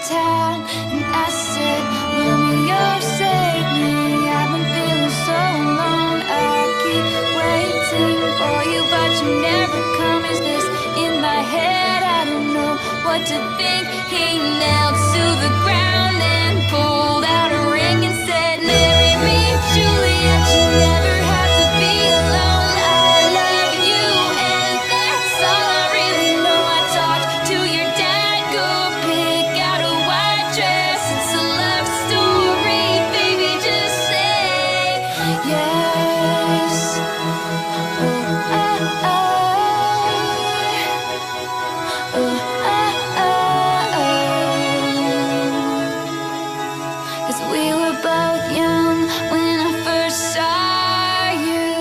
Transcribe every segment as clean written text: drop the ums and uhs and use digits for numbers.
town, and I said, Romeo, save me. I've been feeling so alone. I keep waiting for you, but you never come. Is this in my head? I don't know what to think. He knelt to the ground and pulled out a ring and said, marry me, Juliet. You never have to be alone. I love you, and that's all I really know. I talked to your dad. Go pick out a white dress. It's a love story, baby. Just say yes. Oh, oh, oh. Cause we were both young when I first saw you.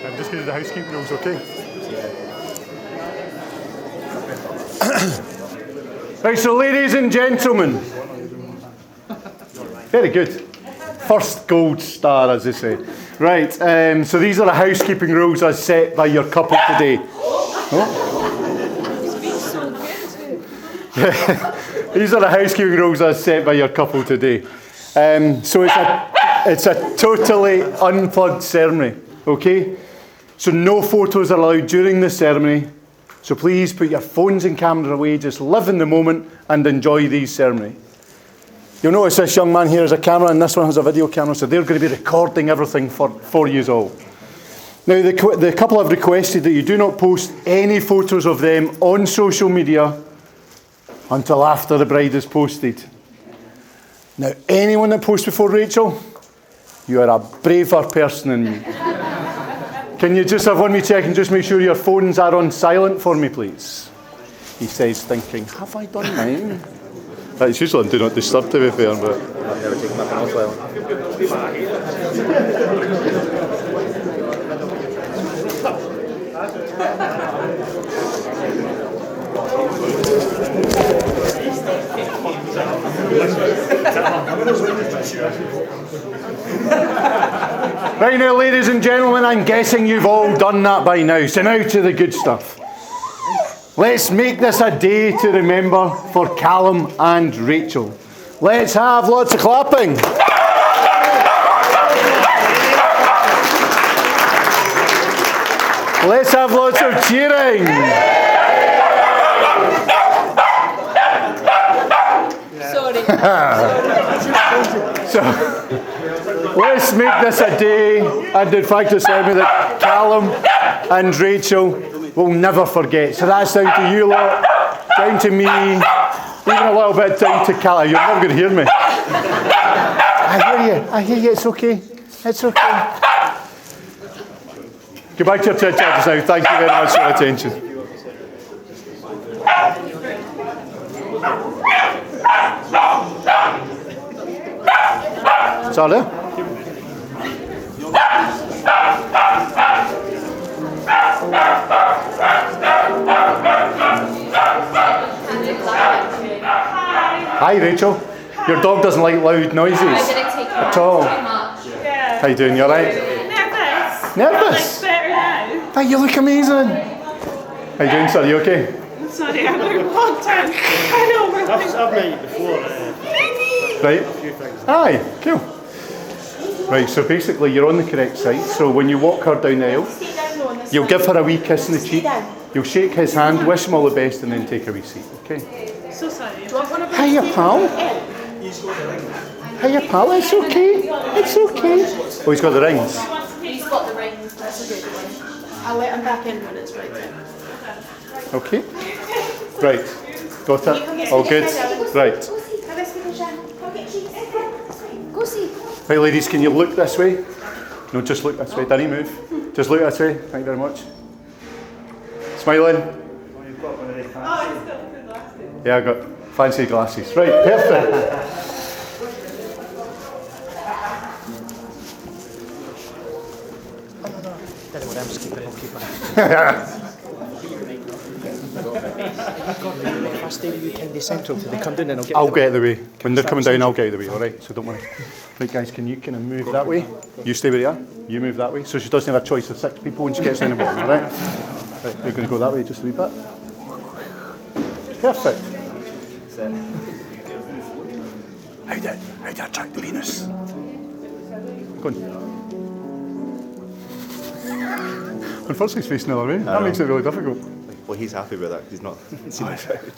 I'm just going to do the housekeeping rules, okay? Right, so ladies and gentlemen. Very good. First gold star, as they say. Right, so these are the housekeeping rules as set by your couple today. Oh. These are the housekeeping rules as set by your couple today. So it's a totally unplugged ceremony, okay? So no photos are allowed during the ceremony. So please put your phones and cameras away, just live in the moment and enjoy these ceremony. You'll notice this young man here has a camera and this one has a video camera, so they're going to be recording everything for you all. Now the couple have requested that you do not post any photos of them on social media until after the bride is posted. Now anyone that posts before Rachel, you are a braver person than me. Can you just have one wee check and just make sure your phones are on silent for me, please? He says, thinking, have I done mine? It's usually on Do Not Disturb, to be fair, but... I've never taken my phone off silent. Right now, ladies and gentlemen, I'm guessing you've all done that by now. So now to the good stuff. Let's make this a day to remember for Callum and Rachel. Let's have lots of clapping. Let's have lots of cheering. Sorry. So, let's make this a day, and in fact a ceremony that Callum and Rachel will never forget. So that's down to you lot, down to me, even a little bit down to Callum. You're never going to hear me. I hear you, it's okay. It's okay. Go back to your chit chat just now. Thank you very much for your attention. Sorry? Hi, Rachel. Your dog doesn't like loud noises at all. Yeah. How you doing? You all right? Nervous. Nervous? Better now. Hey, you look amazing. How you doing, sir? You okay? I'm sorry, I look long time. I know we're I've met you before. Right. Aye, cool. Right, so basically you're on the correct side. So when you walk her down the aisle, You'll give her a wee kiss in the cheek. You'll shake his hand, wish him all the best, and then take a wee seat, okay? So sorry. Hiya, pal. Hiya, pal. It's okay. It's okay. Oh, he's got the rings. He's got the rings. That's a good one. I'll let him back in when it's right then. Okay. Right. Got it. All good. Right. Go see. Right, ladies, can you look this way? No, just look this way. Don't move. Just look this way. Thank you very much. Smiling. Oh, it's got the glasses. Yeah, I got fancy glasses. Right, perfect. If I stay with you 10 days central till they come down, then I'll get I'll get the way. When they're coming down, I'll get the way, all right? So don't worry. Right, guys, can you kind of move that way? You stay where you are. You move that way. So she doesn't have a choice of 6 people when she gets down the bottom, all right? Right, you're going to go that way just a wee bit. Perfect. How do I attract the penis? Go on. Unfortunately, he's facing the other way. That makes it really difficult. Well, he's happy with that because he's not seen the crowd.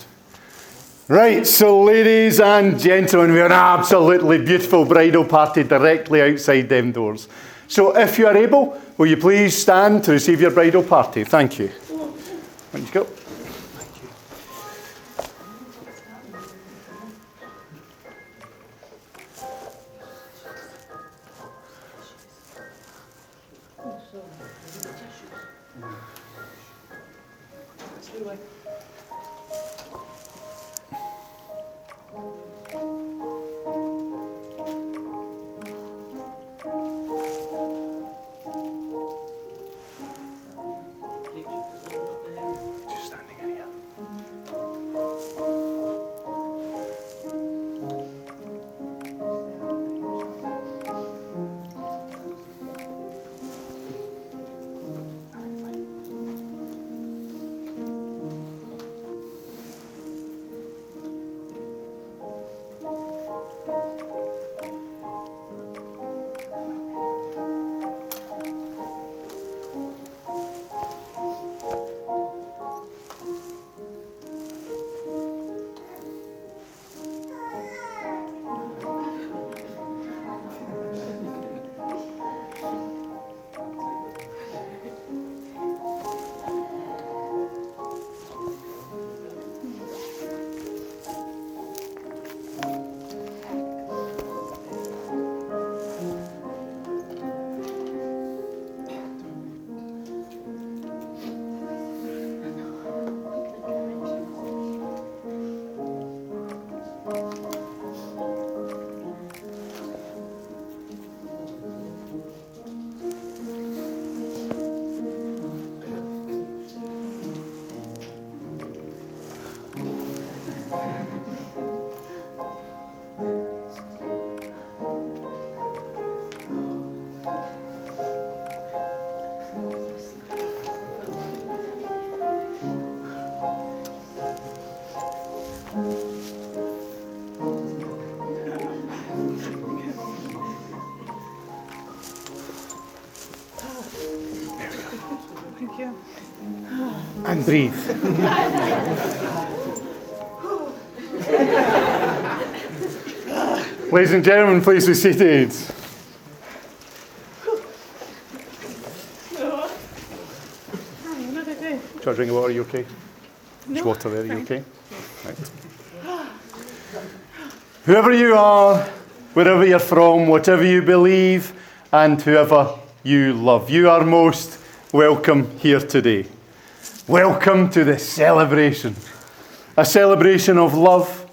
Right, so ladies and gentlemen, we have an absolutely beautiful bridal party directly outside them doors. So if you are able, will you please stand to receive your bridal party? Thank you. Why don't you go? Just standing in here. Thank you. And breathe. Ladies and gentlemen, please be seated. What did I do? Do you want a drink of water? Are you okay? There's water there. Are you okay? Right. Whoever you are, wherever you're from, whatever you believe, and whoever you love, you are most welcome here today. Welcome to this celebration. A celebration of love,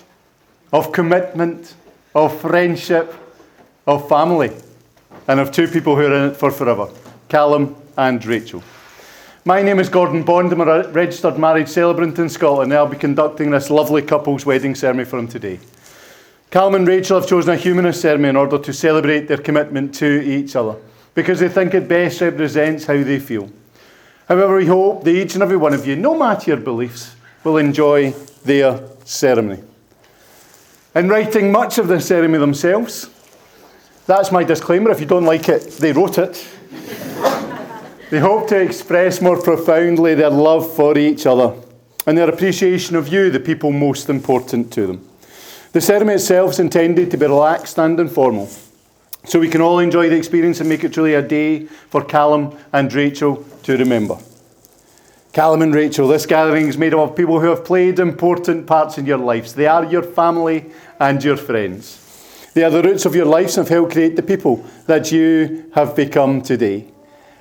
of commitment, of friendship, of family, and of 2 people who are in it for forever, Callum and Rachel. My name is Gordon Bond. I'm a registered marriage celebrant in Scotland, and I'll be conducting this lovely couple's wedding ceremony for them today. Callum and Rachel have chosen a humanist ceremony in order to celebrate their commitment to each other, because they think it best represents how they feel. However, we hope that each and every one of you, no matter your beliefs, will enjoy their ceremony. In writing much of the ceremony themselves, that's my disclaimer. If you don't like it, they wrote it. They hope to express more profoundly their love for each other and their appreciation of you, the people most important to them. The ceremony itself is intended to be relaxed and informal, so we can all enjoy the experience and make it truly a day for Callum and Rachel to remember. Callum and Rachel, this gathering is made up of people who have played important parts in your lives. They are your family and your friends. They are the roots of your lives and have helped create the people that you have become today.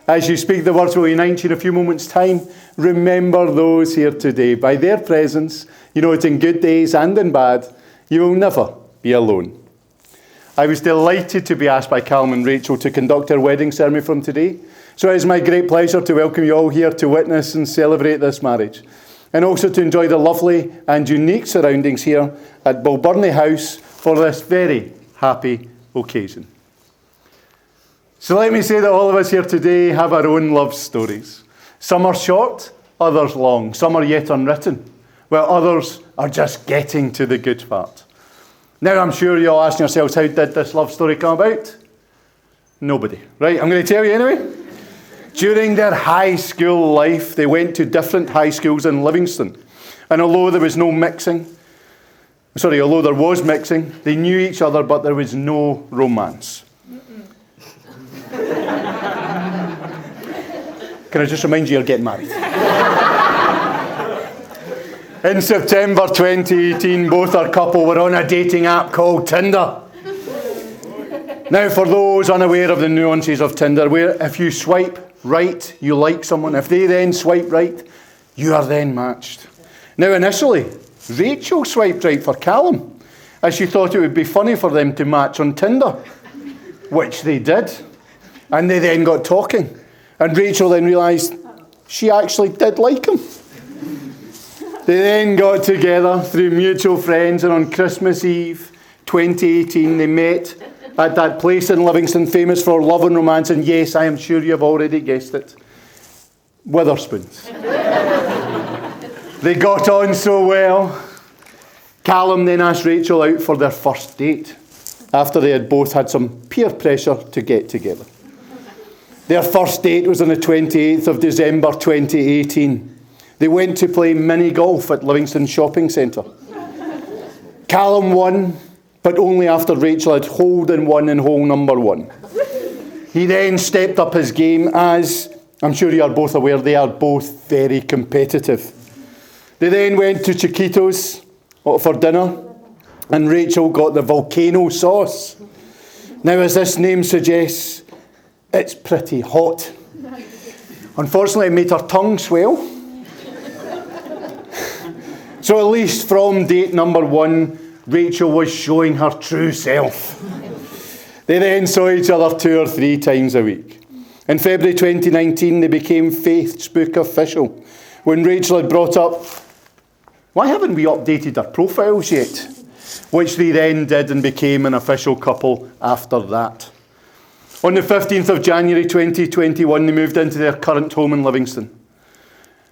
As you speak, the words will unite you in a few moments' time. Remember those here today. By their presence, you know it in good days and in bad, you will never be alone. I was delighted to be asked by Callum and Rachel to conduct our wedding ceremony from today. So it is my great pleasure to welcome you all here to witness and celebrate this marriage, and also to enjoy the lovely and unique surroundings here at Balburney House for this very happy occasion. So let me say that all of us here today have our own love stories. Some are short, others long. Some are yet unwritten, while others are just getting to the good part. Now I'm sure you're all asking yourselves, how did this love story come about? Nobody. Right, I'm going to tell you anyway. During their high school life, they went to different high schools in Livingston. And although there was mixing, they knew each other, but there was no romance. Can I just remind you, you're getting married? In September 2018, both our couple were on a dating app called Tinder. Now, for those unaware of the nuances of Tinder, where if you swipe right, you like someone. If they then swipe right, you are then matched. Now, initially, Rachel swiped right for Callum, as she thought it would be funny for them to match on Tinder, which they did. And they then got talking. And Rachel then realised she actually did like him. They then got together through mutual friends, and on Christmas Eve 2018 they met at that place in Livingston famous for love and romance, and yes, I am sure you have already guessed it, Witherspoons. They got on so well. Callum then asked Rachel out for their first date, after they had both had some peer pressure to get together. Their first date was on the 28th of December 2018. They went to play mini golf at Livingston Shopping Centre. Callum won, but only after Rachel had holed and won in hole number 1. He then stepped up his game, as I'm sure you are both aware, they are both very competitive. They then went to Chiquitos for dinner, and Rachel got the volcano sauce. Now, as this name suggests, it's pretty hot. Unfortunately, it made her tongue swell. So at least from date number 1, Rachel was showing her true self. They then saw each other 2 or 3 times a week. In February 2019, they became Facebook official, when Rachel had brought up, why haven't we updated our profiles yet? Which they then did and became an official couple after that. On the 15th of January 2021, they moved into their current home in Livingston.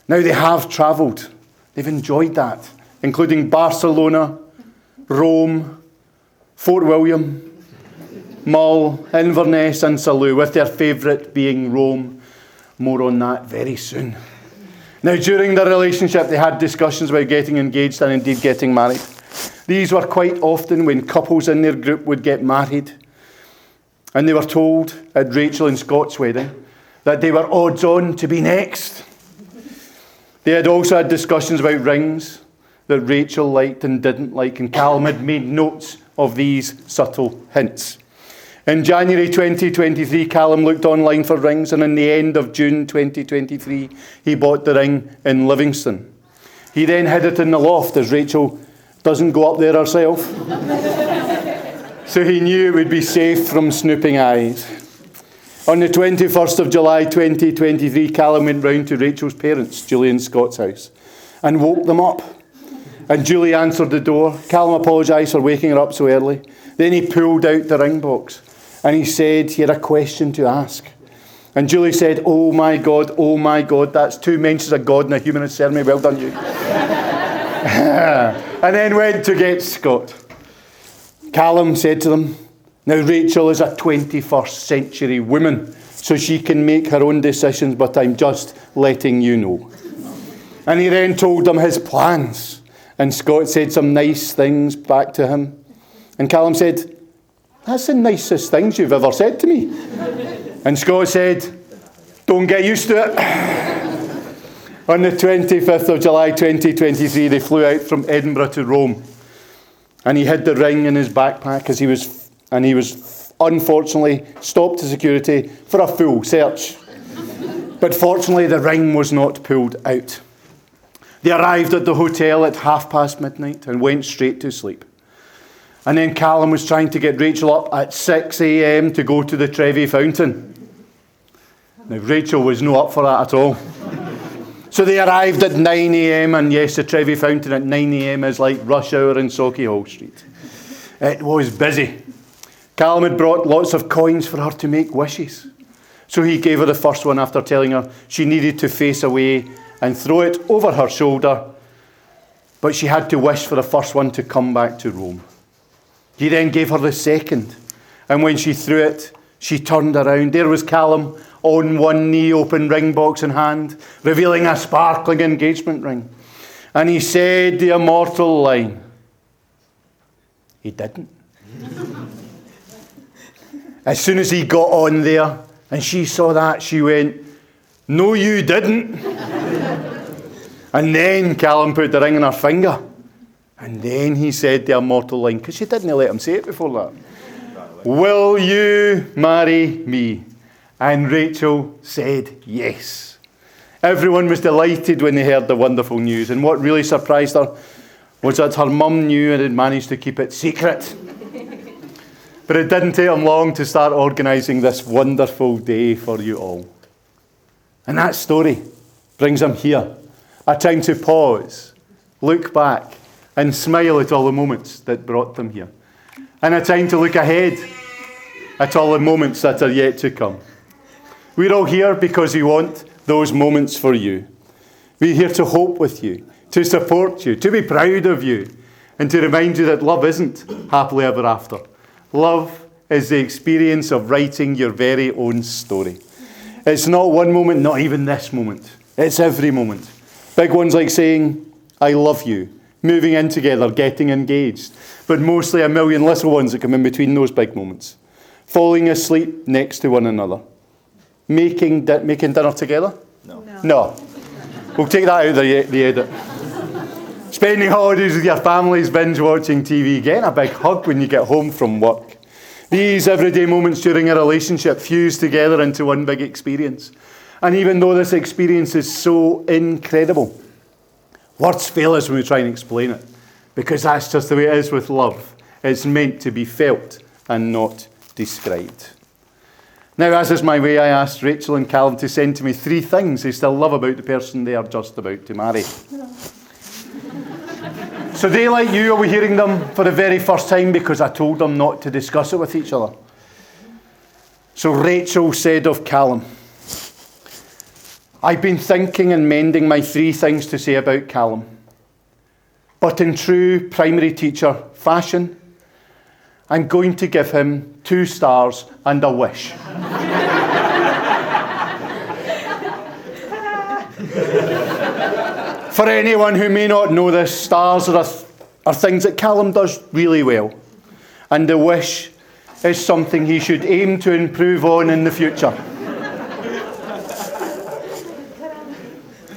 Now they have travelled. They've enjoyed that, including Barcelona, Rome, Fort William, Mull, Inverness and Salou, with their favourite being Rome. More on that very soon. Now, during their relationship, they had discussions about getting engaged and indeed getting married. These were quite often when couples in their group would get married. And they were told at Rachel and Scott's wedding that they were odds on to be next. They had also had discussions about rings that Rachel liked and didn't like, and Callum had made notes of these subtle hints. In January 2023, Callum looked online for rings, and in the end of June 2023, he bought the ring in Livingston. He then hid it in the loft, as Rachel doesn't go up there herself. So he knew it would be safe from snooping eyes. On the 21st of July 2023, Callum went round to Rachel's parents, Julie and Scott's house, and woke them up. And Julie answered the door. Callum apologised for waking her up so early. Then he pulled out the ring box, and he said he had a question to ask. And Julie said, oh my God, that's 2 mentions of God in a humanist ceremony. Well done, you. And then went to get Scott. Callum said to them, now Rachel is a 21st century woman. so she can make her own decisions, but I'm just letting you know. And he then told them his plans. And Scott said some nice things back to him. And Callum said, that's the nicest things you've ever said to me. And Scott said, don't get used to it. On the 25th of July 2023, they flew out from Edinburgh to Rome. And he hid the ring in his backpack as he was unfortunately stopped to security for a full search. But fortunately, the ring was not pulled out. They arrived at the hotel at midnight and went straight to sleep. And then Callum was trying to get Rachel up at 6 a.m. to go to the Trevi Fountain. Now, Rachel was not up for that at all. So they arrived at 9 a.m. and yes, the Trevi Fountain at 9 a.m. is like rush hour in Sauchiehall Street. It was busy. Callum had brought lots of coins for her to make wishes. So he gave her the first one after telling her she needed to face away and throw it over her shoulder. But she had to wish for the first one to come back to Rome. He then gave her the second. And when she threw it, she turned around. There was Callum on one knee, open ring box in hand, revealing a sparkling engagement ring. And he said the immortal line. He didn't. As soon as he got on there and she saw that, she went, no, you didn't. And then Callum put the ring on her finger. And then he said the immortal line, because she didn't let him say it before that. Will you marry me? And Rachel said yes. Everyone was delighted when they heard the wonderful news. And what really surprised her was that her mum knew and had managed to keep it secret. But it didn't take them long to start organising this wonderful day for you all. And that story brings them here. A time to pause, look back, and smile at all the moments that brought them here. And a time to look ahead at all the moments that are yet to come. We're all here because we want those moments for you. We're here to hope with you, to support you, to be proud of you, and to remind you that love isn't happily ever after. Love is the experience of writing your very own story. It's not one moment, not even this moment. It's every moment. Big ones like saying, I love you, moving in together, getting engaged, but mostly a million little ones that come in between those big moments. Falling asleep next to one another. Making dinner together? No. We'll take that out of the edit. Spending holidays with your families, binge watching TV, getting a big hug when you get home from work. These everyday moments during a relationship fuse together into one big experience. And even though this experience is so incredible, words fail us when we try and explain it. Because that's just the way it is with love. It's meant to be felt and not described. Now, as is my way, I asked Rachel and Callum to send to me 3 things they still love about the person they are just about to marry. So they, like you, will be hearing them for the very first time because I told them not to discuss it with each other. So Rachel said of Callum, I've been thinking and mending my 3 things to say about Callum. But in true primary teacher fashion, I'm going to give him 2 stars and a wish. For anyone who may not know this, stars are things that Callum does really well. And the wish is something he should aim to improve on in the future.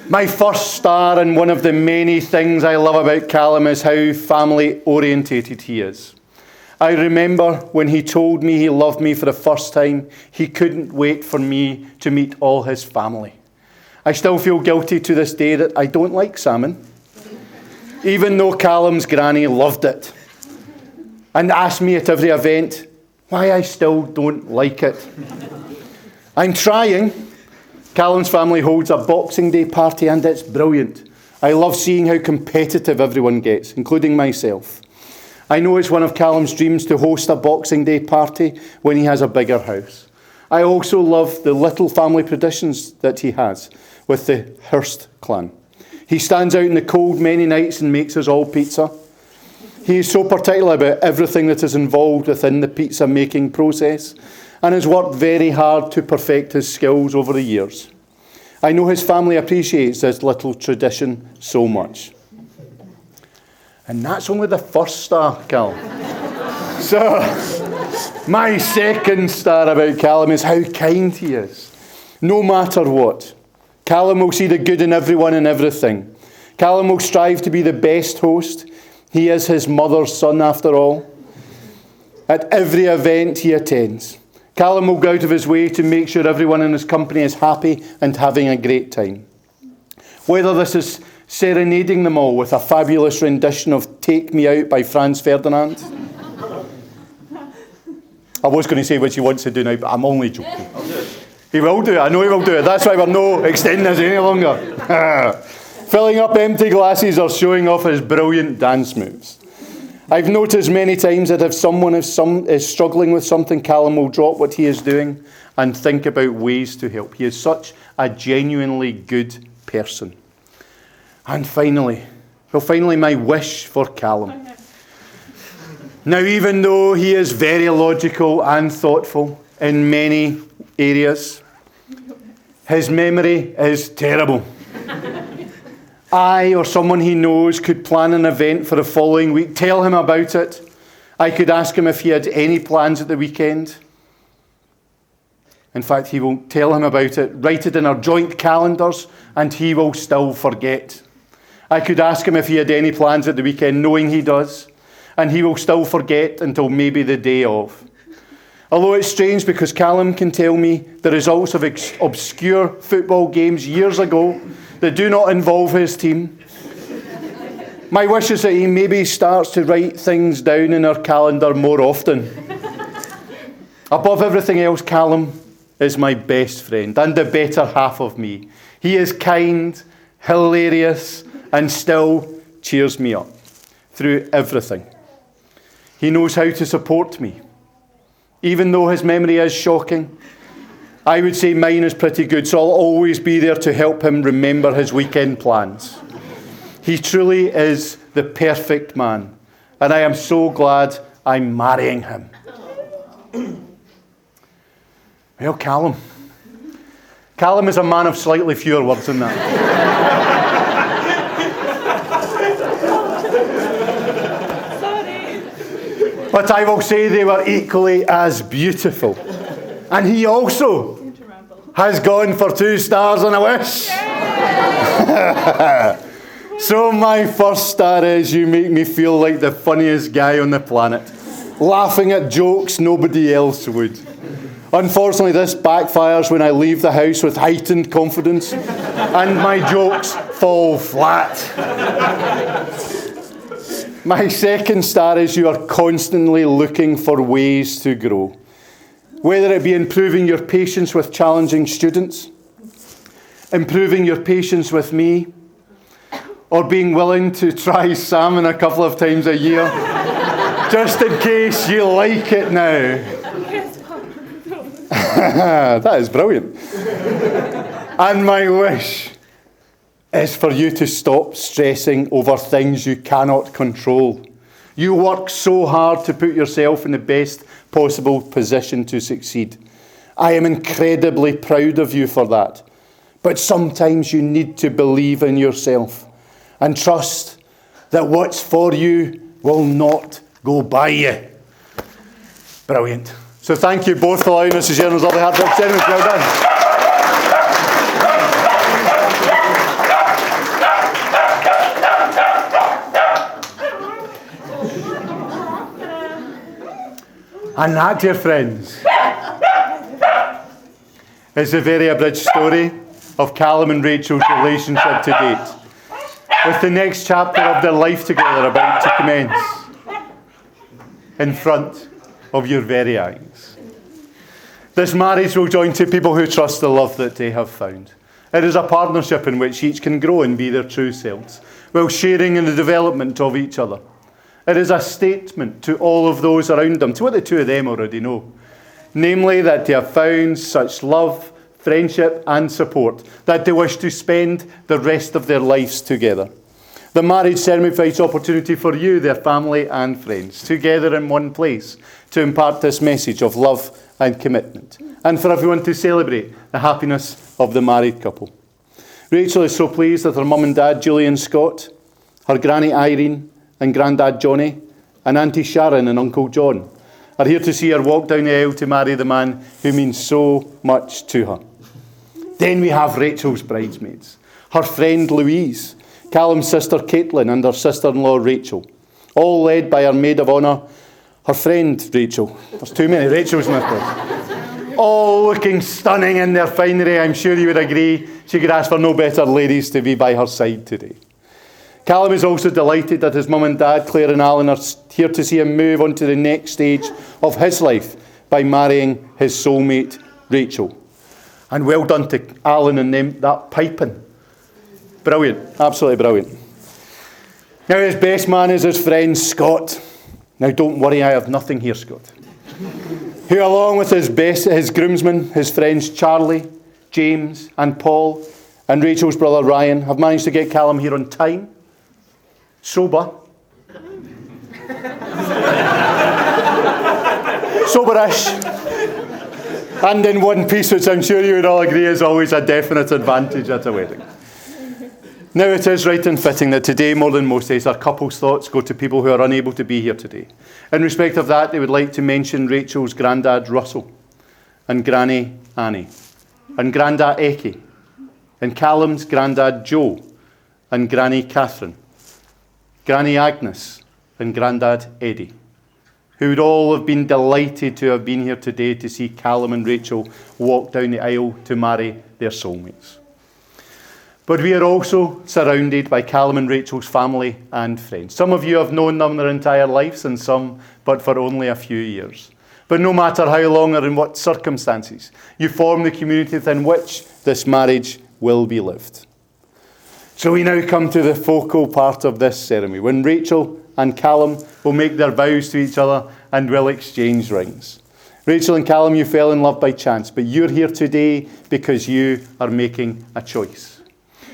My first star and one of the many things I love about Callum is how family orientated he is. I remember when he told me he loved me for the first time, he couldn't wait for me to meet all his family. I still feel guilty to this day that I don't like salmon, even though Callum's granny loved it and asked me at every event why I still don't like it. I'm trying. Callum's family holds a Boxing Day party and it's brilliant. I love seeing how competitive everyone gets, including myself. I know it's one of Callum's dreams to host a Boxing Day party when he has a bigger house. I also love the little family traditions that he has with the Hirst clan. He stands out in the cold many nights and makes us all pizza. He is so particular about everything that is involved within the pizza making process. and has worked very hard to perfect his skills over the years. I know his family appreciates this little tradition so much. And that's only the first star, Callum. So, my second star about Callum is how kind he is. No matter what, Callum will see the good in everyone and everything. Callum will strive to be the best host. He is his mother's son, after all. At every event he attends, Callum will go out of his way to make sure everyone in his company is happy and having a great time. Whether this is serenading them all with a fabulous rendition of Take Me Out by Franz Ferdinand. I was going to say what he wants to do now, but I'm only joking. He will do it. I know he will do it. That's why we're not extending this any longer. Filling up empty glasses or showing off his brilliant dance moves. I've noticed many times that if someone is struggling with something, Callum will drop what he is doing and think about ways to help. He is such a genuinely good person. And finally, my wish for Callum. Now, even though he is very logical and thoughtful in many areas, his memory is terrible. I or someone he knows could plan an event for the following week, tell him about it. I could ask him if he had any plans at the weekend. In fact, he will tell him about it, write it in our joint calendars, and he will still forget. I could ask him if he had any plans at the weekend, knowing he does, and he will still forget until maybe the day of. Although it's strange because Callum can tell me the results of obscure football games years ago that do not involve his team. My wish is that he maybe starts to write things down in our calendar more often. Above everything else, Callum is my best friend and the better half of me. He is kind, hilarious, and still cheers me up through everything. He knows how to support me. Even though his memory is shocking, I would say mine is pretty good, so I'll always be there to help him remember his weekend plans. He truly is the perfect man, and I am so glad I'm marrying him. Well, Callum. Callum is a man of slightly fewer words than that. Sorry. But I will say they were equally as beautiful. And he also has gone for 2 stars and a wish. So my first star is you make me feel like the funniest guy on the planet, laughing at jokes nobody else would. Unfortunately, this backfires when I leave the house with heightened confidence and my jokes fall flat. My second star is you are constantly looking for ways to grow. Whether it be improving your patience with challenging students, improving your patience with me, or being willing to try salmon a couple of times a year, just in case you like it now. That is brilliant. And my wish is for you to stop stressing over things you cannot control. You work so hard to put yourself in the best possible position to succeed. I am incredibly proud of you for that. But sometimes you need to believe in yourself and trust that what's for you will not go by you. Brilliant. So thank you both for allowing us to share those lovely hard work ceremonies. Well done. And that, dear friends, is a very abridged story of Callum and Rachel's relationship to date, with the next chapter of their life together about to commence in front of your very eyes. This marriage will join 2 people who trust the love that they have found. It is a partnership in which each can grow and be their true selves, while sharing in the development of each other. It is a statement to all of those around them, to what the 2 of them already know. Namely, that they have found such love, friendship and support that they wish to spend the rest of their lives together. The marriage ceremony provides opportunity for you, their family and friends, together in one place to impart this message of love and commitment, and for everyone to celebrate the happiness of the married couple. Rachel is so pleased that her mum and dad, Julie and Scott, her granny Irene and granddad Johnny, and Auntie Sharon and Uncle John are here to see her walk down the aisle to marry the man who means so much to her. Then we have Rachel's bridesmaids, her friend Louise, Callum's sister Caitlin and her sister-in-law Rachel, all led by her maid of honour, her friend Rachel. There's too many Rachels in this place. All looking stunning in their finery. I'm sure you would agree she could ask for no better ladies to be by her side today. Callum is also delighted that his mum and dad, Claire and Alan, are here to see him move on to the next stage of his life by marrying his soulmate, Rachel. And well done to Alan and them, that piping. Brilliant, absolutely brilliant. Now his best man is his friend Scott. Now don't worry, I have nothing here, Scott. Who along with his groomsmen, his friends Charlie, James and Paul, and Rachel's brother Ryan, have managed to get Callum here on time, sober, soberish, and in one piece, which I'm sure you would all agree is always a definite advantage at a wedding. Now it is right and fitting that today, more than most days, our couple's thoughts go to people who are unable to be here today. In respect of that, they would like to mention Rachel's granddad Russell, and Granny Annie, and Granda Eki, and Callum's granddad Joe, and Granny Catherine, Granny Agnes, and Grandad Eddie, who would all have been delighted to have been here today to see Callum and Rachel walk down the aisle to marry their soulmates. But we are also surrounded by Callum and Rachel's family and friends. Some of you have known them their entire lives, and some but for only a few years. But no matter how long or in what circumstances, you form the community within which this marriage will be lived. So we now come to the focal part of this ceremony, when Rachel and Callum will make their vows to each other and will exchange rings. Rachel and Callum, you fell in love by chance, but you're here today because you are making a choice.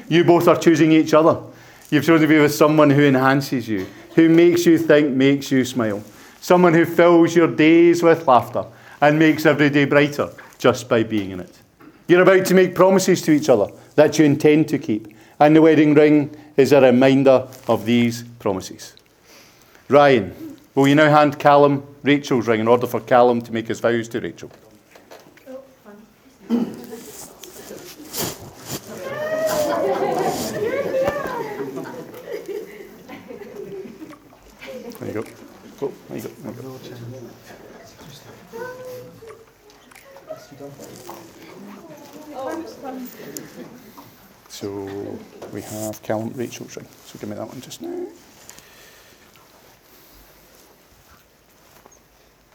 You both are choosing each other. You've chosen to be with someone who enhances you, who makes you think, makes you smile. Someone who fills your days with laughter and makes every day brighter just by being in it. You're about to make promises to each other that you intend to keep. And the wedding ring is a reminder of these promises. Ryan, will you now hand Callum Rachel's ring in order for Callum to make his vows to Rachel? Oh, fun. There you go. Oh, there you go. There you go. So we have Callum Rachel's ring. So give me that one just now.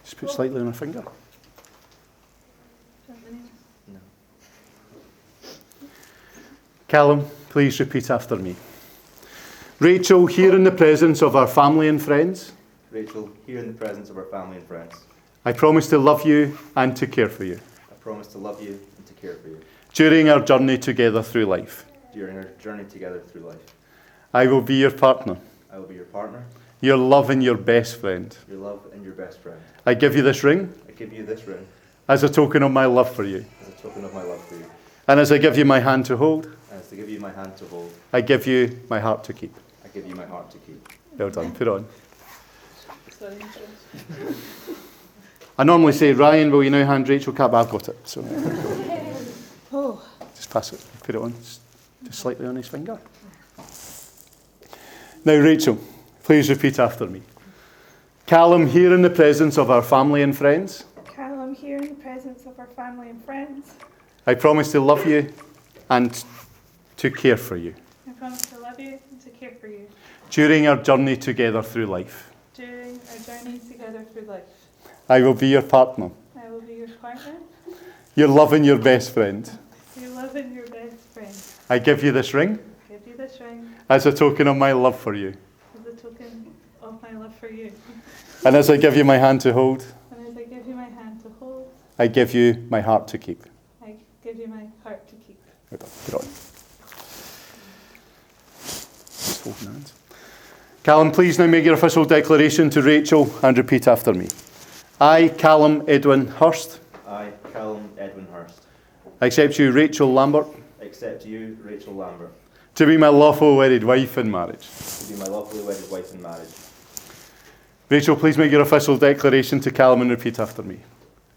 Just put slightly on my finger. No. Callum, please repeat after me. Rachel, here in the presence of our family and friends, Rachel, here in the presence of our family and friends, I promise to love you and to care for you I promise to love you and to care for you during our journey together through life. during our journey together through life. I will be your partner, I will be your partner, your love and your best friend. your love and your best friend. I give you this ring I give you this ring as a token of my love for you. as a token of my love for you, And as I give you my hand to hold, and as to give you my hand to hold, I give you my heart to keep. I give you my heart to keep. Well done. Put on. Sorry, I normally say, Ryan, will you now hand Rachel cap? I've got it. So Oh. just pass it. Put it on. Just slightly on his finger. Now, Rachel, please repeat after me. Callum, here in the presence of our family and friends, Callum, here in the presence of our family and friends, I promise to love you and to care for you I promise to love you and to care for you during our journey together through life. during our journey together through life. I will be your partner, I will be your partner, your love and your best friend. your love and your best friend. I give you this ring I give you this ring as a token of my love for you. as a token of my love for you. And as I give you my hand to hold, And as I give you my hand to hold, I give you my heart to keep. I give you my heart to keep. Put it on. Just holding hands. Callum, please now make your official declaration to Rachel and repeat after me. I, Callum Edwin Hirst, I, Callum Edwin Hirst, accept you, Rachel Lambert, accept you, Rachel Lambert, to be my lawful wedded wife in marriage. to be my lawfully wedded wife in marriage. Rachel, please make your official declaration to Callum and repeat after me.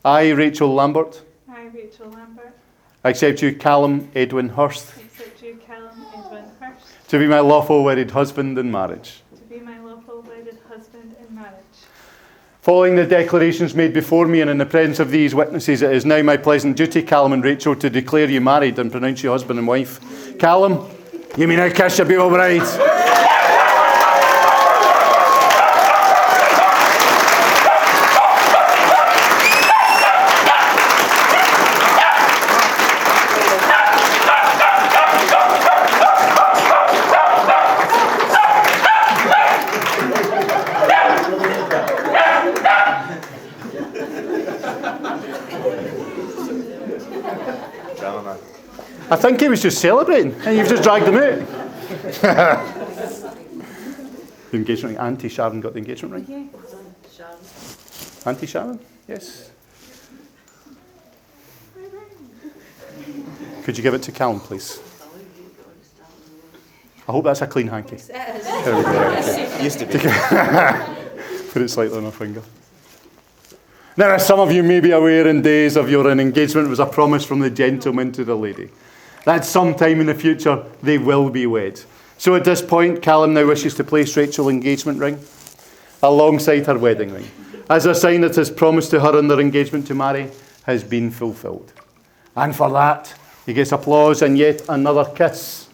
I, Rachel Lambert, I, Rachel Lambert, accept you, Callum Edwin Hirst, accept you, Callum Edwin Hirst, to be my lawful wedded husband in marriage. to be my lawful wedded husband in marriage. Following the declarations made before me and in the presence of these witnesses, it is now my pleasant duty, Callum and Rachel, to declare you married and pronounce you husband and wife. Callum, you may now kiss your beautiful bride. Drama man. I think he was just celebrating, and you've just dragged him out. The engagement ring. Auntie Sharon got the engagement ring. Auntie Sharon, yes. Could you give it to Callum, please? I hope that's a clean hanky. There we go. Okay. Used to be. Put it slightly on her finger. Now, as some of you may be aware, in days of your engagement was a promise from the gentleman to the lady that sometime in the future they will be wed. So at this point, Callum now wishes to place Rachel's engagement ring alongside her wedding ring, as a sign that his promise to her in their engagement to marry has been fulfilled. And for that, he gets applause and yet another kiss.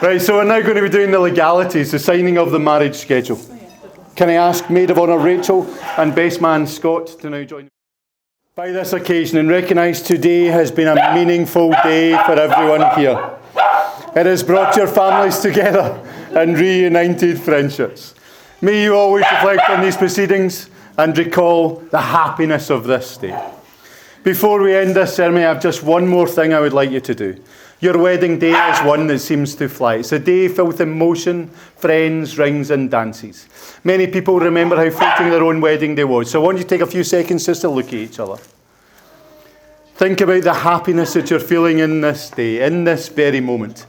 Right, so we're now going to be doing the legalities, the signing of the marriage schedule. Can I ask Maid of Honour Rachel and best man Scott to now join? By this occasion, and recognise today has been a meaningful day for everyone here. It has brought your families together and reunited friendships. May you always reflect on these proceedings and recall the happiness of this day. Before we end this ceremony, I have just one more thing I would like you to do. Your wedding day is one that seems to fly. It's a day filled with emotion, friends, rings and dances. Many people remember how fleeting their own wedding day was. So I want you to take a few seconds just to look at each other. Think about the happiness that you're feeling in this day, in this very moment.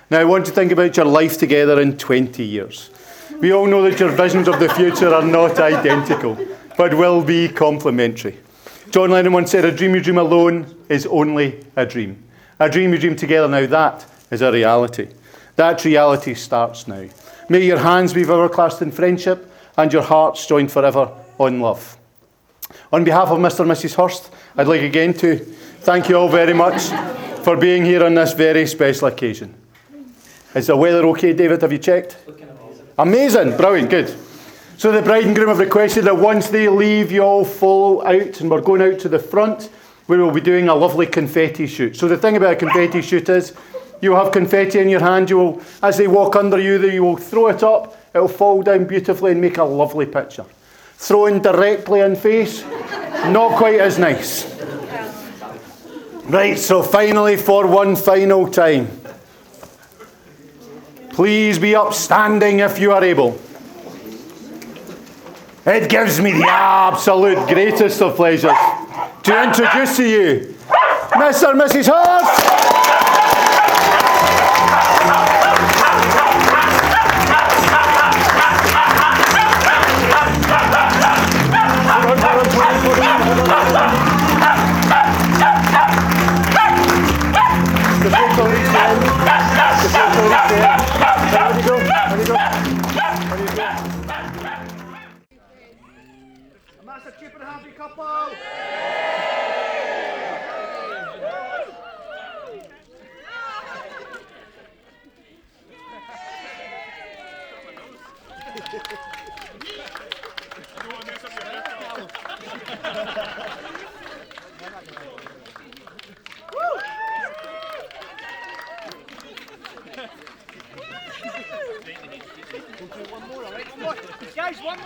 Now I want you to think about your life together in 20 years. We all know that your visions of the future are not identical, but will be complementary. John Lennon once said, "A dream you dream alone is only a dream. A dream you dream together, now that is a reality. That reality starts now. May your hands be forever clasped in friendship and your hearts joined forever on love." On behalf of Mr. and Mrs. Hirst, I'd like again to thank you all very much for being here on this very special occasion. Is the weather okay, David? Have you checked? Looking amazing. Brilliant, good. So the bride and groom have requested that once they leave, you all follow out, and we're going out to the front, where we'll be doing a lovely confetti shoot. So the thing about a confetti shoot is you'll have confetti in your hand. You will, as they walk under you, you will throw it up. It will fall down beautifully and make a lovely picture. Thrown directly in face, not quite as nice. Right, so finally, for one final time, please be upstanding if you are able. It gives me the absolute greatest of pleasures to introduce to you Mr. and Mrs. Hirst.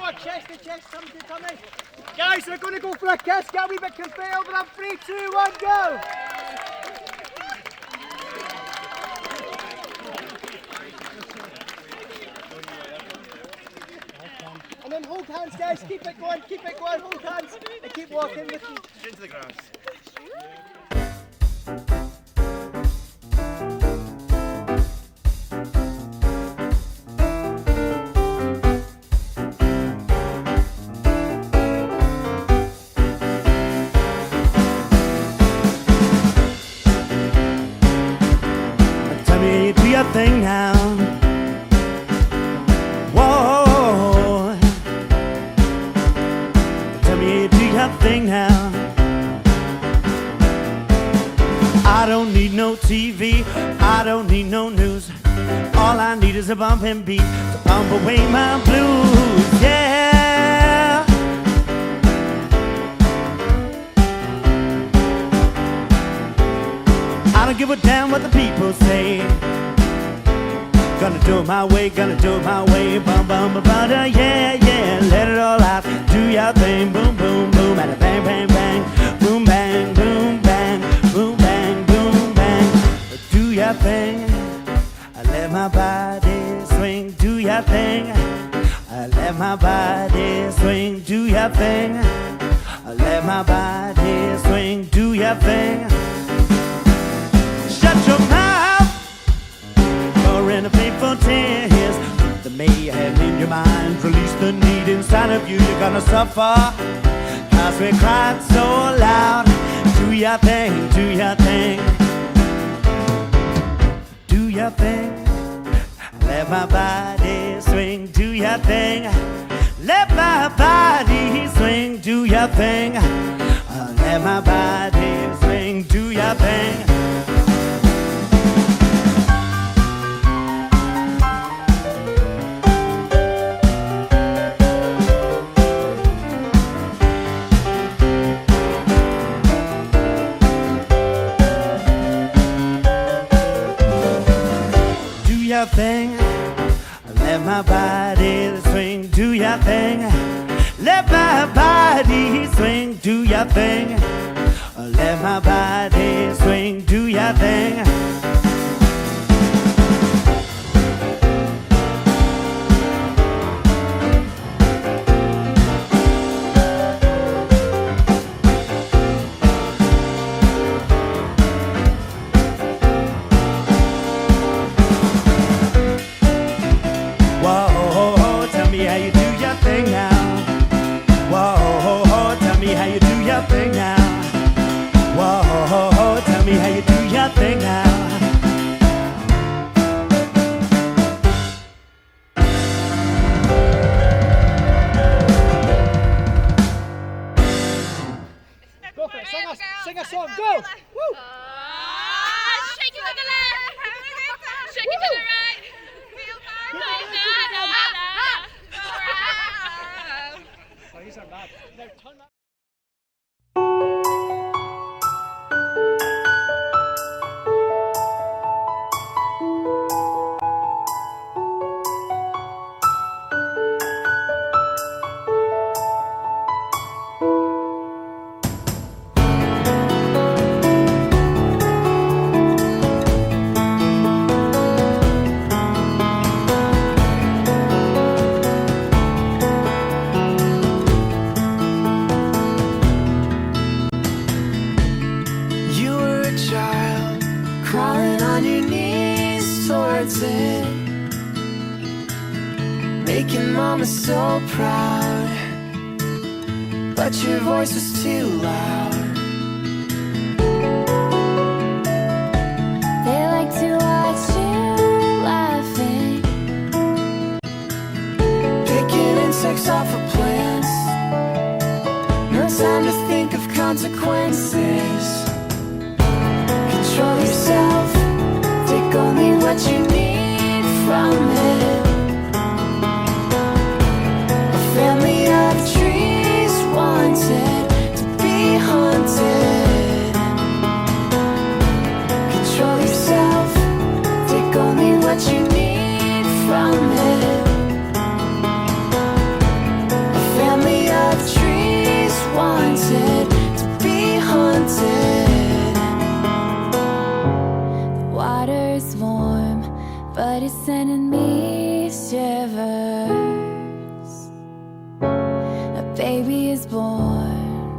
more chest to chest, something coming. Guys, we're going to go for a kiss. Get a wee bit competitive. And 3, 2, 1, go. And then hold hands, guys. Keep it going, hold hands. And keep walking with you. Into the grass. Tell me, do your thing now. Whoa. Tell me, do your thing now. I don't need no TV, I don't need no news. All I need is a bumping beat to pump away my blues, yeah. I don't give a damn what the people say. Gonna do it my way, bum bum ba ba da, yeah, yeah. Let it all out, do your thing, boom boom boom, at a bang bang bang, boom bang boom bang, boom bang boom bang. Do your thing, I let my body swing. Do your thing, I let my body swing. Do your thing, I let my body swing. Do your thing. Shut your mouth, you're in a painful tears. The mayhem in your mind, release the need inside of you. You're gonna suffer, cause we cried so loud. Do your thing, do your thing. Do your thing, let my body swing. Do your thing, let my body swing. Do your thing, let my body swing. Do your thing. Do your thing, let my body swing. Do your thing, let my body swing. Do your thing, let my body swing. Do your thing. Whoa, tell me how you do your thing now. Whoa, tell me how you do your thing now. Whoa, tell me how you do your thing now. Go for it, sing a song, go! Woo! Shake it to the left, shake it to the right. Oh, these are bad. Now turn that. You were a child, crawling on your knees towards it, making mama so proud, but your voice was too loud. They like to watch you laughing, picking insects off of plants. No time to think of consequences. Control yourself, take only what you need from it. A family of trees wanted to be haunted. Control yourself, take only what you need from it. sending me shivers. A baby is born,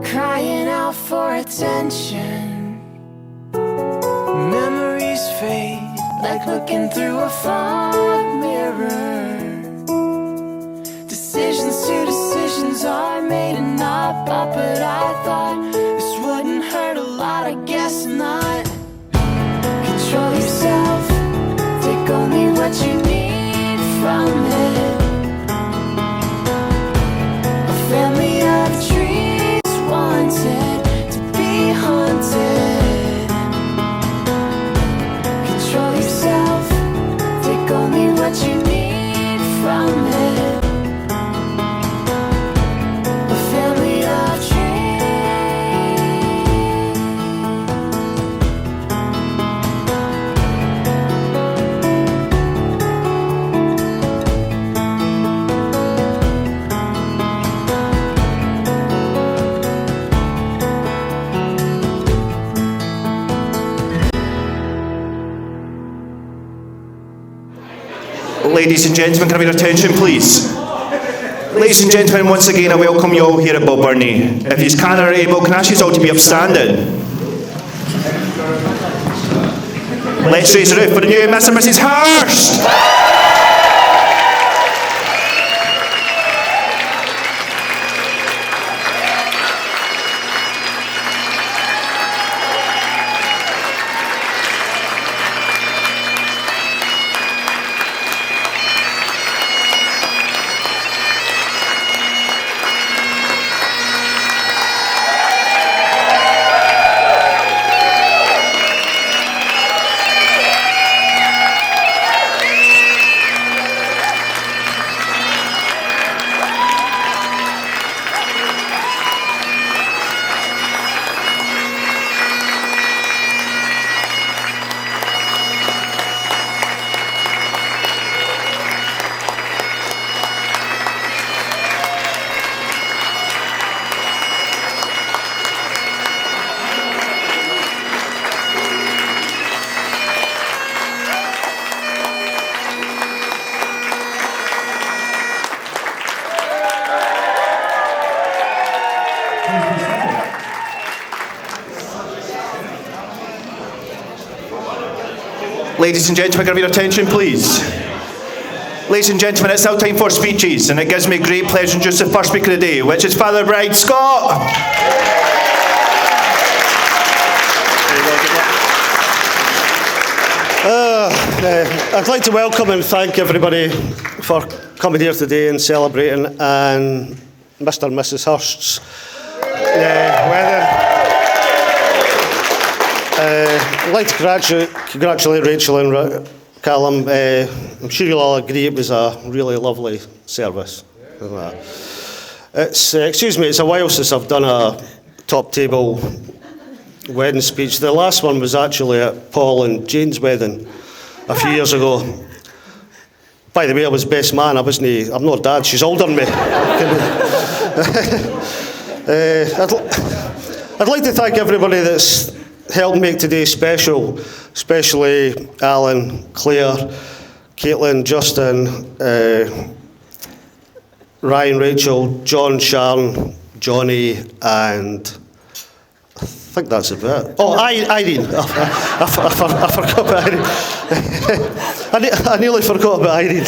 crying out for attention. Memories fade like looking through a fog mirror. Decisions are made and not bought, but I thought this wouldn't hurt a lot. I guess not. Control yourself, take only what you need from it. A family of trees wanted to be haunted. Control yourself, take only what you need from it. Ladies and gentlemen, can I have your attention, please? Ladies and gentlemen, once again, I welcome you all here at Bob Burney. If you can or are able, can I ask you all to be upstanding? Let's raise the roof for the new Mr. and Mrs. Hirst! Ladies and gentlemen, can I have your attention, please? Ladies and gentlemen, it's now time for speeches, and it gives me great pleasure to introduce the first speaker of the day, which is Father Bride Scott. I'd like to welcome and thank everybody for coming here today and celebrating and Mr. and Mrs. Hirst's wedding. I'd like to congratulate Rachel and Callum. I'm sure you'll all agree it was a really lovely service. It's a while since I've done a top table wedding speech. The last one was actually at Paul and Jane's wedding a few years ago. By the way, I was best man. I'm not dad. She's older than me. I'd like to thank everybody that's helped make today special, especially Alan, Claire, Caitlin, Justin, Ryan, Rachel, John, Sharon, Johnny, and I think that's about it. Oh, Irene. I forgot about Irene. I nearly forgot about Irene.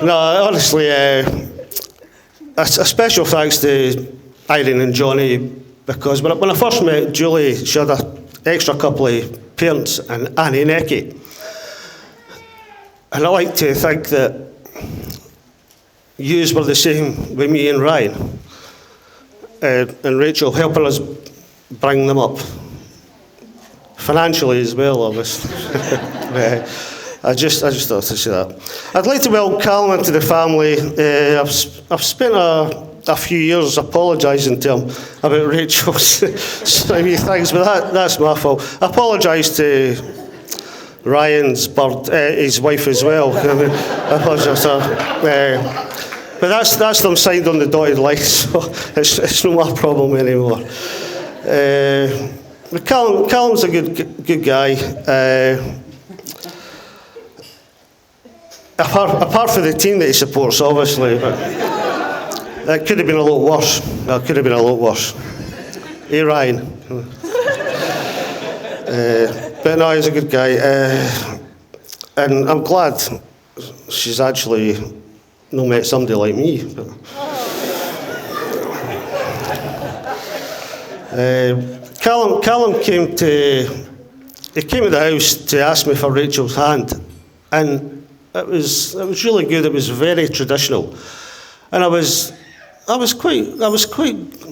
No, honestly, a special thanks to Irene and Johnny, because when I first met Julie, she had an extra couple of parents, and Annie and Eki. And I like to think that yous were the same with me and Ryan. And Rachel helping us bring them up. Financially as well, obviously. I just thought to say that. I'd like to welcome Callum into the family. I've spent a few years apologising to him about Rachel's things, but that's my fault. I apologise to Ryan's bird, his wife as well. I apologise to her. But that's them signed on the dotted line, so it's not my problem anymore. Callum's a good guy. Apart from the team that he supports, obviously, but that could have been a lot worse. Hey, Ryan. But no, he's a good guy. And I'm glad she's actually not met somebody like me. But, Callum came to the house to ask me for Rachel's hand, and it was really good. It was very traditional, and I was quite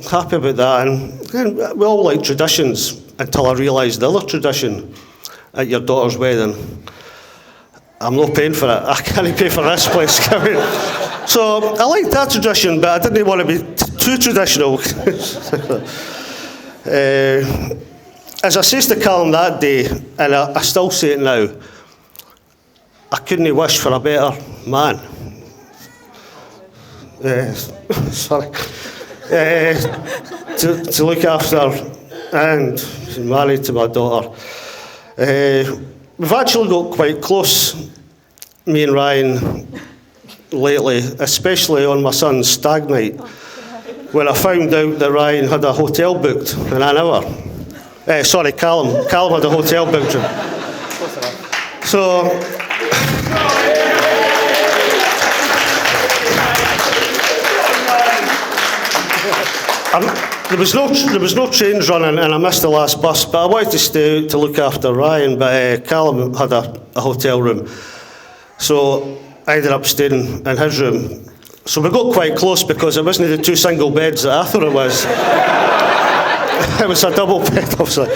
happy about that. And we all like traditions until I realised the other tradition at your daughter's wedding. I'm not paying for it. I can't pay for this place. So I liked that tradition, but I didn't want to be too traditional. As I says to Callum that day, and I still say it now, I couldn't wish for a better man. Sorry. To look after, and he's married to my daughter. We've actually got quite close, me and Ryan, lately, especially on my son's stag night, when I found out that Ryan had a hotel booked and I never. Callum had a hotel booked. So, there was no trains running, and I missed the last bus. But I wanted to stay out to look after Ryan. But Callum had a hotel room, so I ended up staying in his room. So we got quite close because it wasn't the two single beds that I thought it was. It was a double bed, obviously.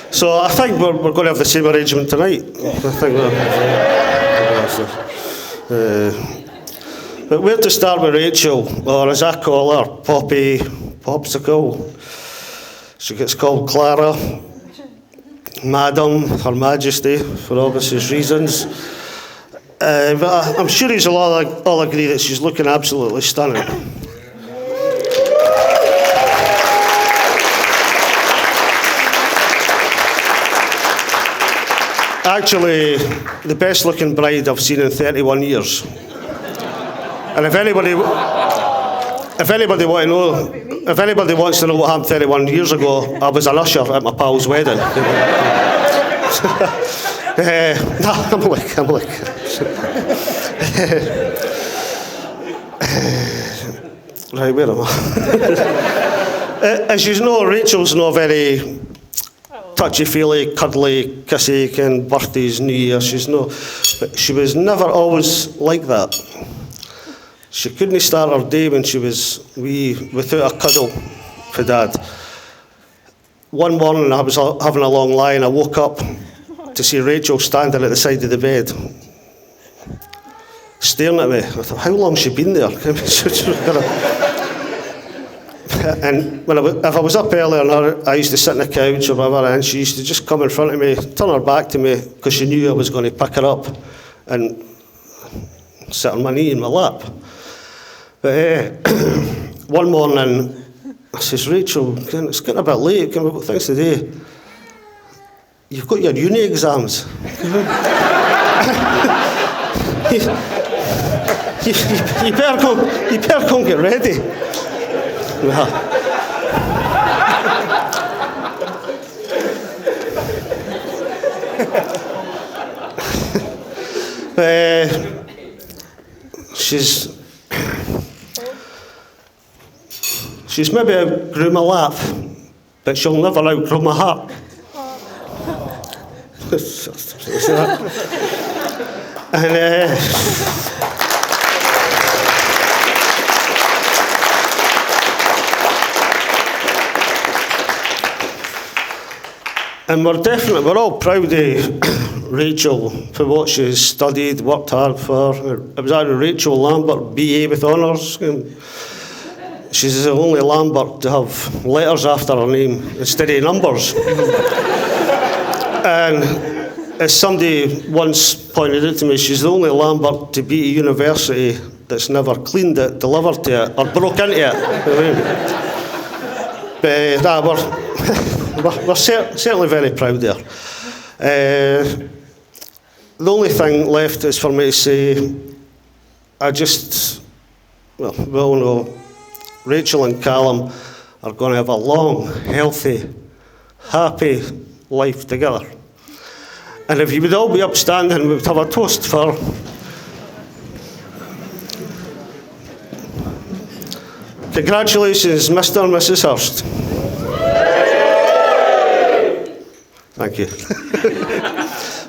So I think we're going to have the same arrangement tonight. I think but where to start with Rachel, or as I call her, Poppy Popsicle. She gets called Clara, Madam, Her Majesty, for obvious reasons. But I'm sure he's all agree that she's looking absolutely stunning. Actually, the best looking bride I've seen in 31 years. And if anybody wants to know what happened 31 years ago, I was an usher at my pal's wedding. No, I'm like. Right, where am I? As you know, Rachel's not very touchy-feely, cuddly, kissy, and birthdays, New Year. But she was never always like that. She couldn't start her day when she was wee without a cuddle for Dad. One morning I was having a long lie and I woke up to see Rachel standing at the side of the bed, staring at me. I thought, how long has she been there? And if I was up earlier and I used to sit on the couch or whatever, and she used to just come in front of me, turn her back to me, because she knew I was going to pick her up and sit on my knee in my lap. But one morning, I says, Rachel, it's getting a bit late, we've got things to do. You've got your uni exams. you better go and get ready. Well, she's maybe outgrew my laugh, but she'll never outgrow my heart. And we're all proud of Rachel for what she's studied, worked hard for. It was either Rachel Lambert, BA with honours. She's the only Lambert to have letters after her name instead of numbers. And as somebody once pointed out to me, she's the only Lambert to be at a university that's never cleaned it, delivered to it, or broke into it. But we're certainly very proud there. The only thing left is for me to say, we all know Rachel and Callum are going to have a long, healthy, happy life together. And if you would all be upstanding, we would have a toast for congratulations, Mr. and Mrs. Hirst. Thank you.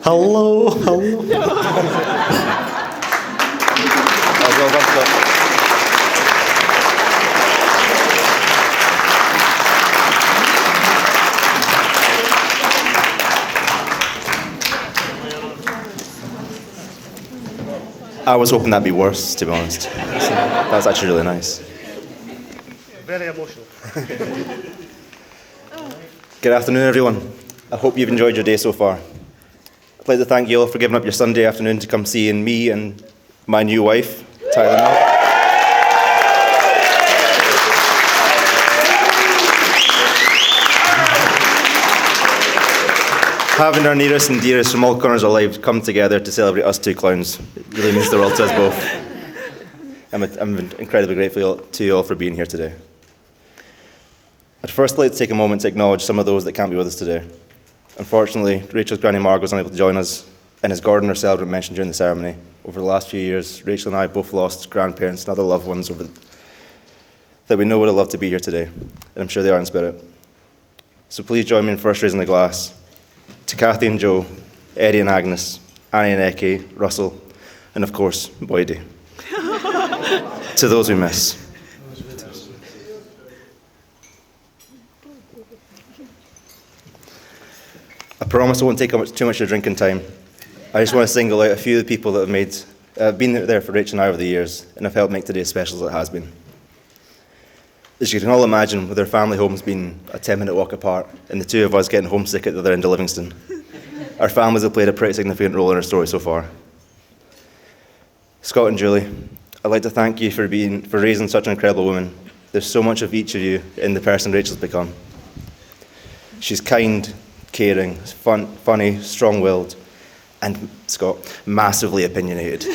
Hello. I was hoping that'd be worse, to be honest. So that was actually really nice. Very emotional. Good afternoon, everyone. I hope you've enjoyed your day so far. I'd like to thank you all for giving up your Sunday afternoon to come see me and my new wife, Tyler. Having our nearest and dearest from all corners of our lives come together to celebrate us two clowns, it really means the world to us both. I'm incredibly grateful to you all for being here today. I'd first like to take a moment to acknowledge some of those that can't be with us today. Unfortunately, Rachel's granny Margaret was unable to join us, and as Gordon, our celebrant, mentioned during the ceremony, over the last few years, Rachel and I both lost grandparents and other loved ones that we know would have loved to be here today, and I'm sure they are in spirit. So please join me in first raising the glass to Kathy and Joe, Eddie and Agnes, Annie and Eke, Russell, and of course, Boydie. To those we miss. I promise I won't take up too much of your drinking time. I just want to single out a few of the people that have been there for Rachel and I over the years and have helped make today as special as it has been. As you can all imagine, with our family homes being a 10-minute walk apart and the two of us getting homesick at the other end of Livingston, our families have played a pretty significant role in our story so far. Scott and Julie, I'd like to thank you for raising such an incredible woman. There's so much of each of you in the person Rachel's become. She's kind, caring, funny, strong-willed, and, Scott, massively opinionated.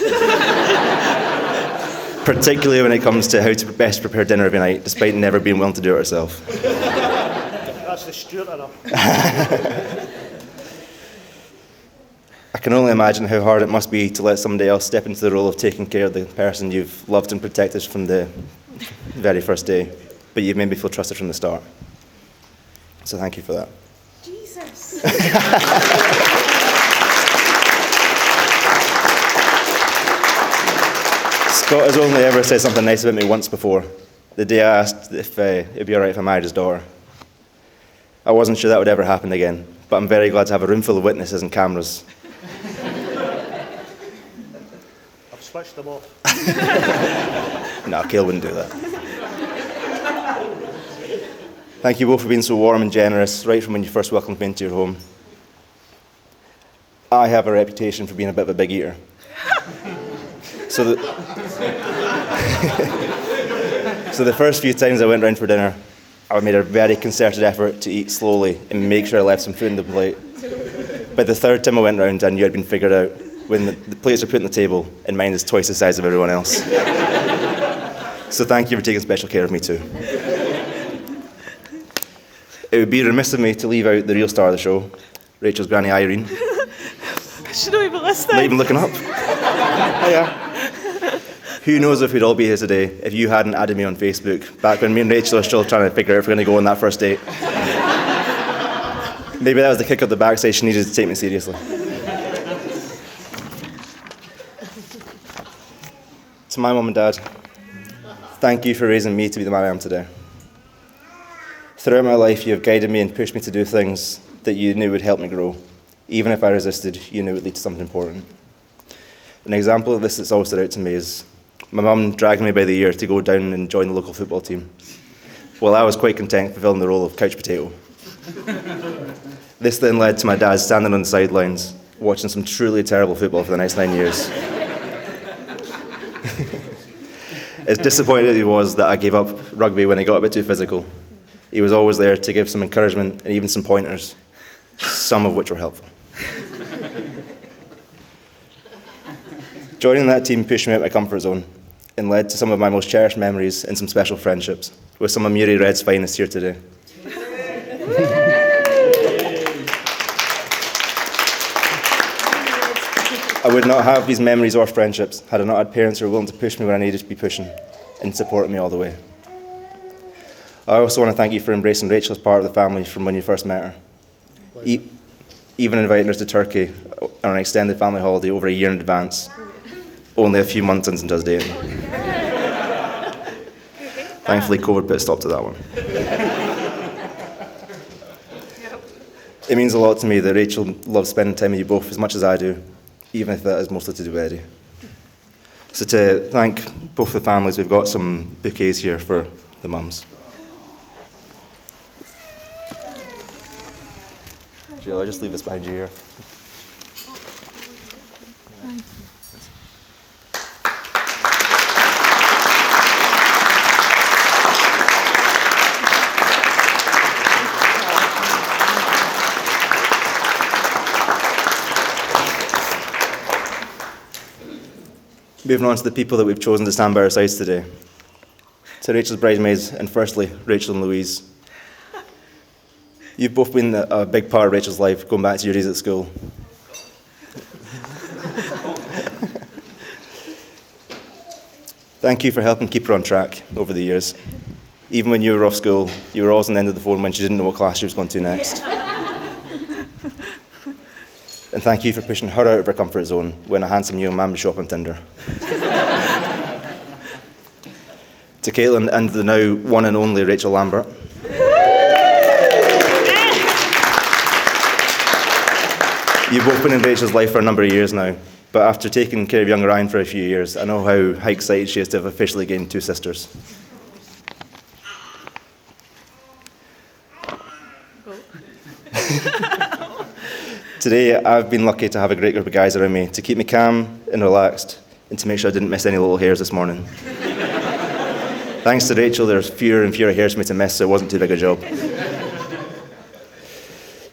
Particularly when it comes to how to best prepare dinner every night, despite never being willing to do it herself. That's the Stuart enough. I can only imagine how hard it must be to let somebody else step into the role of taking care of the person you've loved and protected from the very first day, but you've made me feel trusted from the start. So thank you for that. Jesus. Scott has only ever said something nice about me once before, the day I asked if it'd be all right if I married his daughter. I wasn't sure that would ever happen again, but I'm very glad to have a room full of witnesses and cameras. I've switched them off. No, Cale wouldn't do that. Thank you both for being so warm and generous, right from when you first welcomed me into your home. I have a reputation for being a bit of a big eater. So the first few times I went round for dinner, I made a very concerted effort to eat slowly and make sure I left some food on the plate. By the third time I went round, I knew I'd been figured out when the plates are put on the table and mine is twice the size of everyone else. So thank you for taking special care of me too. It would be remiss of me to leave out the real star of the show, Rachel's granny Irene. She's not even listening. Not even looking up. Hiya. Who knows if we'd all be here today if you hadn't added me on Facebook back when me and Rachel were still trying to figure out if we're going to go on that first date. Maybe that was the kick up the backside she needed to take me seriously. To my mum and dad, thank you for raising me to be the man I am today. Throughout my life, you have guided me and pushed me to do things that you knew would help me grow. Even if I resisted, you knew it would lead to something important. An example of this that's always stood out to me is my mum dragged me by the ear to go down and join the local football team. Well, I was quite content fulfilling the role of couch potato. This then led to my dad standing on the sidelines, watching some truly terrible football for the next 9 years. As disappointed as he was that I gave up rugby when it got a bit too physical, He was always there to give some encouragement and even some pointers, some of which were helpful. Joining that team pushed me out my comfort zone and led to some of my most cherished memories and some special friendships with some of Murray Red's finest here today. I would not have these memories or friendships had I not had parents who were willing to push me when I needed to be pushing and supported me all the way. I also want to thank you for embracing Rachel as part of the family from when you first met her. Even inviting her to Turkey on an extended family holiday over a year in advance, only a few months into us dating. Thankfully, COVID put a stop to that one. It means a lot to me that Rachel loves spending time with you both as much as I do, even if that is mostly to do with Eddie. So to thank both the families, we've got some bouquets here for the mums. Jill, I'll just leave this behind you here. Moving on to the people that we've chosen to stand by our sides today. To Rachel's bridesmaids, and firstly, Rachel and Louise. You've both been a big part of Rachel's life, going back to your days at school. Thank you for helping keep her on track over the years. Even when you were off school, you were always on the end of the phone when she didn't know what class she was going to next. And thank you for pushing her out of her comfort zone when a handsome young man would show up on Tinder. To Caitlin and the now one and only Rachel Lambert. You've both been in Rachel's life for a number of years now, but after taking care of young Ryan for a few years, I know how excited she is to have officially gained two sisters. Today, I've been lucky to have a great group of guys around me to keep me calm and relaxed and to make sure I didn't miss any little hairs this morning. Thanks to Rachel, there's fewer and fewer hairs for me to miss, so it wasn't too big a job.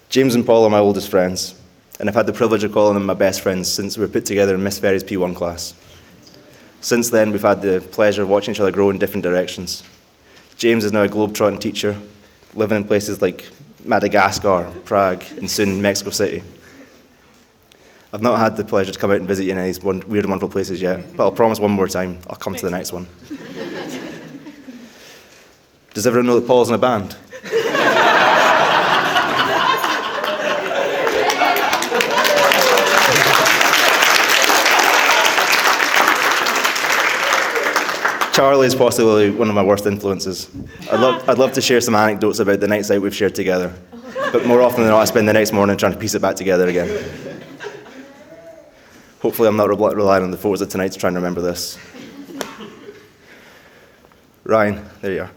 James and Paul are my oldest friends, and I've had the privilege of calling them my best friends since we were put together in Miss Ferry's P1 class. Since then, we've had the pleasure of watching each other grow in different directions. James is now a globe-trotting teacher, living in places like Madagascar, Prague, and soon Mexico City. I've not had the pleasure to come out and visit you in any of these weird and wonderful places yet, but I'll promise one more time, I'll come to the next one. Does everyone know that Paul's in a band? Charlie is possibly one of my worst influences. I'd love to share some anecdotes about the nights out we've shared together, but more often than not, I spend the next morning trying to piece it back together again. Hopefully I'm not relying on the photos of tonight to try and remember this. Ryan, there you are.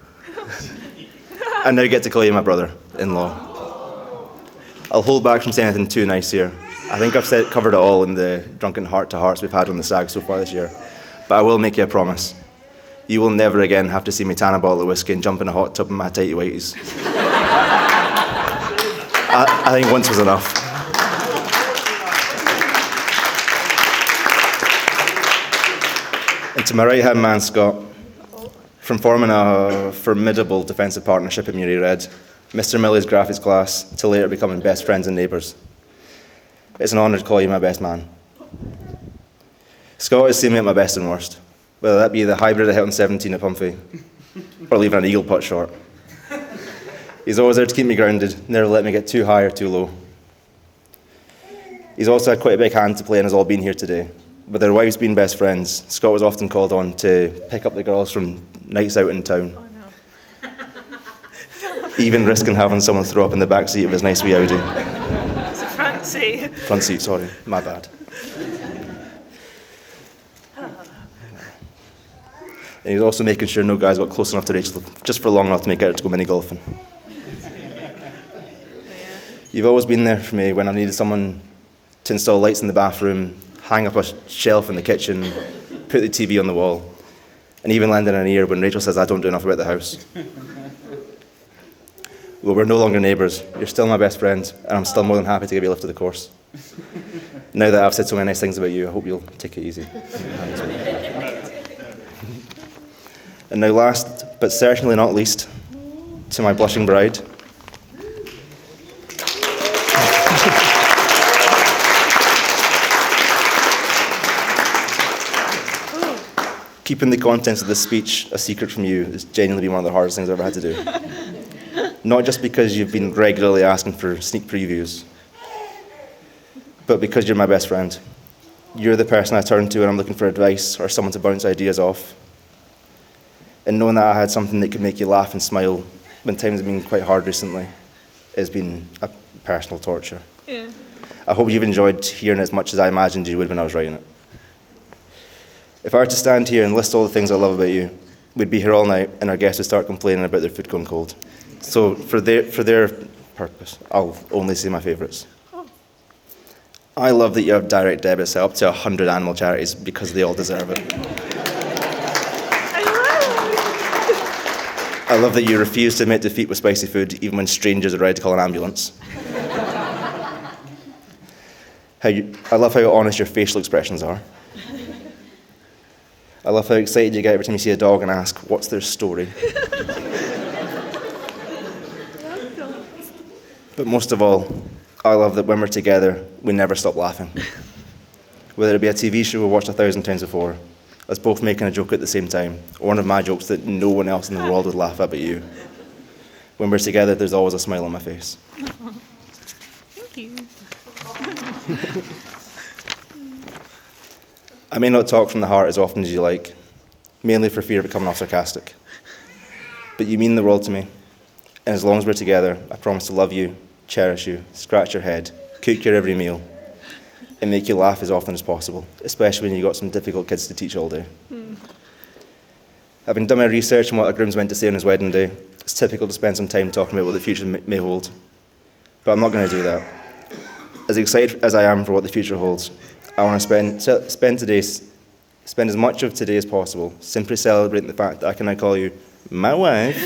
I now get to call you my brother-in-law. I'll hold back from saying anything too nice here. I think I've covered it all in the drunken heart-to-hearts we've had on the SAG so far this year, but I will make you a promise. You will never again have to see me tan a bottle of whiskey and jump in a hot tub in my tighty whities. I think once was enough. And to my right-hand man, Scott, from forming a formidable defensive partnership at Murray Red, Mr. Millie's graphics class, to later becoming best friends and neighbours. It's an honour to call you my best man. Scott has seen me at my best and worst, whether that be the hybrid I hit on 17 at Pumphy, or leaving an eagle putt short. He's always there to keep me grounded, never let me get too high or too low. He's also had quite a big hand to play in us all being here today. With their wives being best friends, Scott was often called on to pick up the girls from nights out in town. Even risking having someone throw up in the back seat of his nice wee Audi. It's a front seat. Front seat, sorry, my bad. And he's also making sure no guys got close enough to Rachel, just for long enough to make out to go mini golfing. You've always been there for me when I needed someone to install lights in the bathroom, hang up a shelf in the kitchen, put the TV on the wall, and even lend in an ear when Rachel says I don't do enough about the house. Well, we're no longer neighbours. You're still my best friend, and I'm still more than happy to give you a lift to the course. Now that I've said so many nice things about you, I hope you'll take it easy. And now last, but certainly not least, to my blushing bride. Keeping the contents of this speech a secret from you has genuinely been one of the hardest things I've ever had to do. Not just because you've been regularly asking for sneak previews, but because you're my best friend. You're the person I turn to when I'm looking for advice or someone to bounce ideas off. And knowing that I had something that could make you laugh and smile when times have been quite hard recently has been a personal torture. Yeah. I hope you've enjoyed hearing it as much as I imagined you would when I was writing it. If I were to stand here and list all the things I love about you, we'd be here all night and our guests would start complaining about their food going cold. So for their purpose, I'll only say my favourites. I love that you have direct debit set up to 100 animal charities because they all deserve it. I love that you refuse to admit defeat with spicy food even when strangers are ready to call an ambulance. I love how honest your facial expressions are. I love how excited you get every time you see a dog and ask, what's their story? But most of all, I love that when we're together, we never stop laughing. Whether it be a TV show we watched 1,000 times before, us both making a joke at the same time, or one of my jokes that no one else in the world would laugh at but you. When we're together, there's always a smile on my face. Thank you. I may not talk from the heart as often as you like, mainly for fear of becoming off sarcastic. But you mean the world to me, and as long as we're together, I promise to love you, cherish you, scratch your head, cook your every meal, and make you laugh as often as possible, especially when you've got some difficult kids to teach all day. Having done my research on what a groom's meant to say on his wedding day, it's typical to spend some time talking about what the future may hold. But I'm not going to do that. As excited as I am for what the future holds, I want to spend as much of today as possible simply celebrating the fact that I can now call you my wife.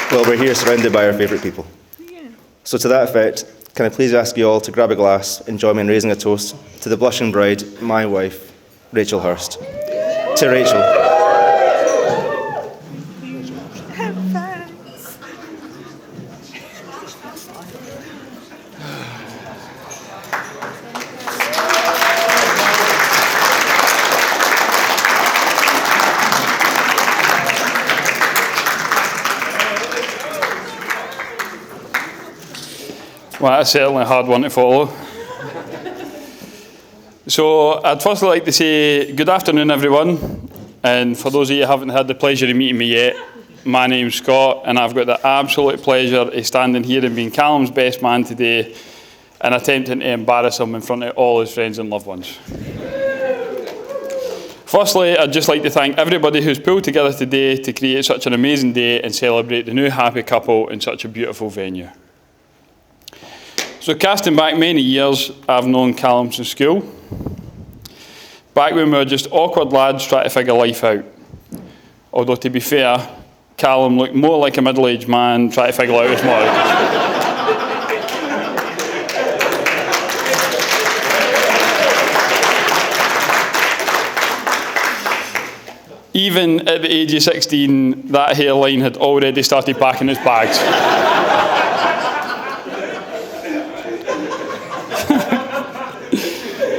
Well, we're here surrounded by our favourite people. Yeah. So to that effect, can I please ask you all to grab a glass and join me in raising a toast to the blushing bride, my wife, Rachel Hirst. To Rachel. Thanks. Well, that's certainly a hard one to follow. So I'd firstly like to say good afternoon, everyone. And for those of you who haven't had the pleasure of meeting me yet, my name's Scott, and I've got the absolute pleasure of standing here and being Callum's best man today and attempting to embarrass him in front of all his friends and loved ones. Firstly, I'd just like to thank everybody who's pulled together today to create such an amazing day and celebrate the new happy couple in such a beautiful venue. So casting back many years, I've known Callum since school. Back when we were just awkward lads trying to figure life out. Although to be fair, Callum looked more like a middle-aged man trying to figure out his mortgage. Even at the age of 16, that hairline had already started packing his bags.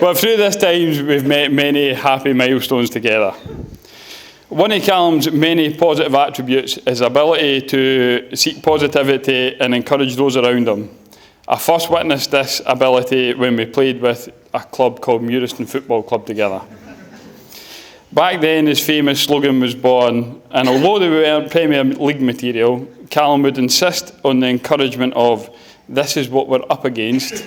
But through this time, we've met many happy milestones together. One of Callum's many positive attributes is his ability to seek positivity and encourage those around him. I first witnessed this ability when we played with a club called Hirst Football Club together. Back then, his famous slogan was born, and although they weren't Premier League material, Callum would insist on the encouragement of, "This is what we're up against,"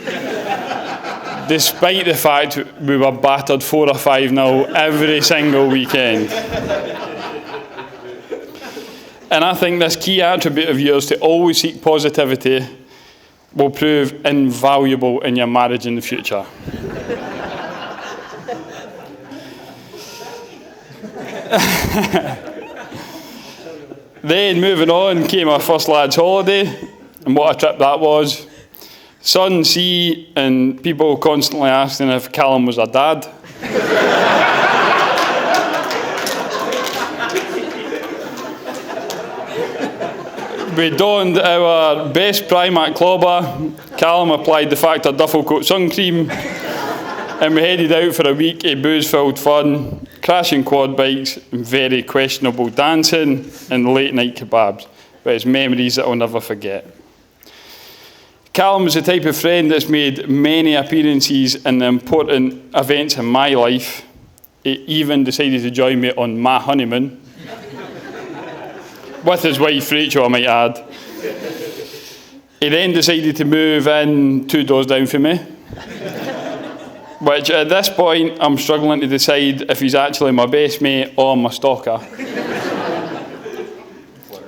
despite the fact we were battered 4 or 5-0 every single weekend. And I think this key attribute of yours to always seek positivity will prove invaluable in your marriage in the future. Then, moving on, came our first lads' holiday, and what a trip that was. Sun, sea, and people constantly asking if Callum was a dad. We donned our best Primark clobber. Callum applied the Factor duffel coat sun cream, and we headed out for a week of booze-filled fun, crashing quad bikes, and very questionable dancing, and late-night kebabs. But it's memories that I'll never forget. Callum was the type of friend that's made many appearances in the important events in my life. He even decided to join me on my honeymoon. With his wife, Rachel, I might add. He then decided to move in 2 doors down from me, which at this point, I'm struggling to decide if he's actually my best mate or my stalker.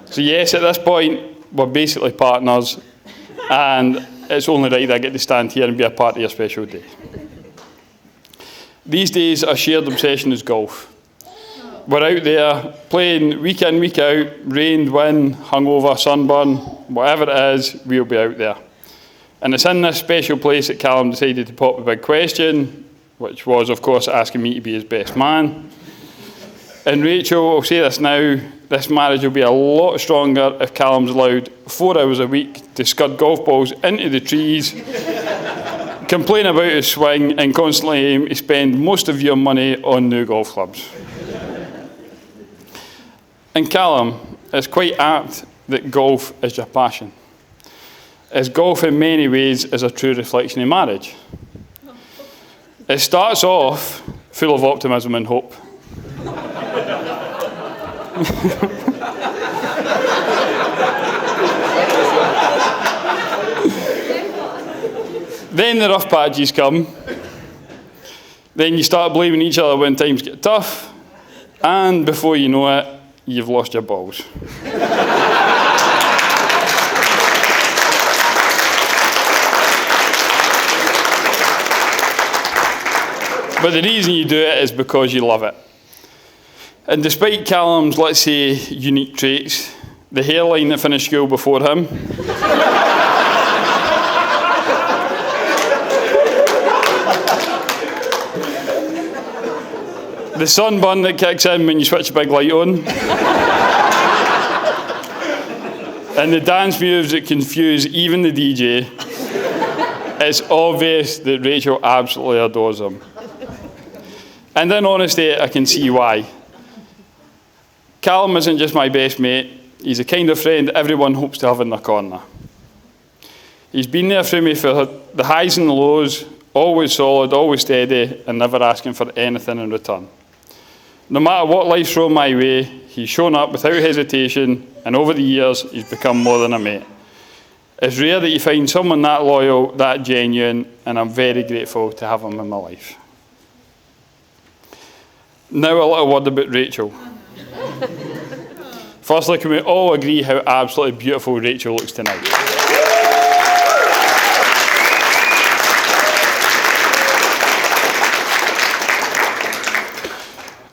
So yes, at this point, we're basically partners, and it's only right that I get to stand here and be a part of your special day. These days, our shared obsession is golf. We're out there playing week in, week out, rain, wind, hungover, sunburn, whatever it is, we'll be out there. And it's in this special place that Callum decided to pop the big question, which was, of course, asking me to be his best man. And Rachel, I'll say this now, this marriage will be a lot stronger if Callum's allowed 4 hours a week to scud golf balls into the trees, complain about his swing, and constantly aim to spend most of your money on new golf clubs. And Callum, it's quite apt that golf is your passion, as golf in many ways is a true reflection of marriage. It starts off full of optimism and hope. Then the rough patches come. Then you start blaming each other when times get tough, and before you know it, you've lost your balls. But the reason you do it is because you love it. And despite Callum's, let's say, unique traits, the hairline that finished school before him, the sunburn that kicks in when you switch a big light on, and the dance moves that confuse even the DJ, it's obvious that Rachel absolutely adores him. And in honesty, I can see why. Callum isn't just my best mate, he's the kind of friend everyone hopes to have in their corner. He's been there for me for the highs and the lows, always solid, always steady, and never asking for anything in return. No matter what life's thrown my way, he's shown up without hesitation, and over the years, he's become more than a mate. It's rare that you find someone that loyal, that genuine, and I'm very grateful to have him in my life. Now a little word about Rachel. Firstly, can we all agree how absolutely beautiful Rachel looks tonight?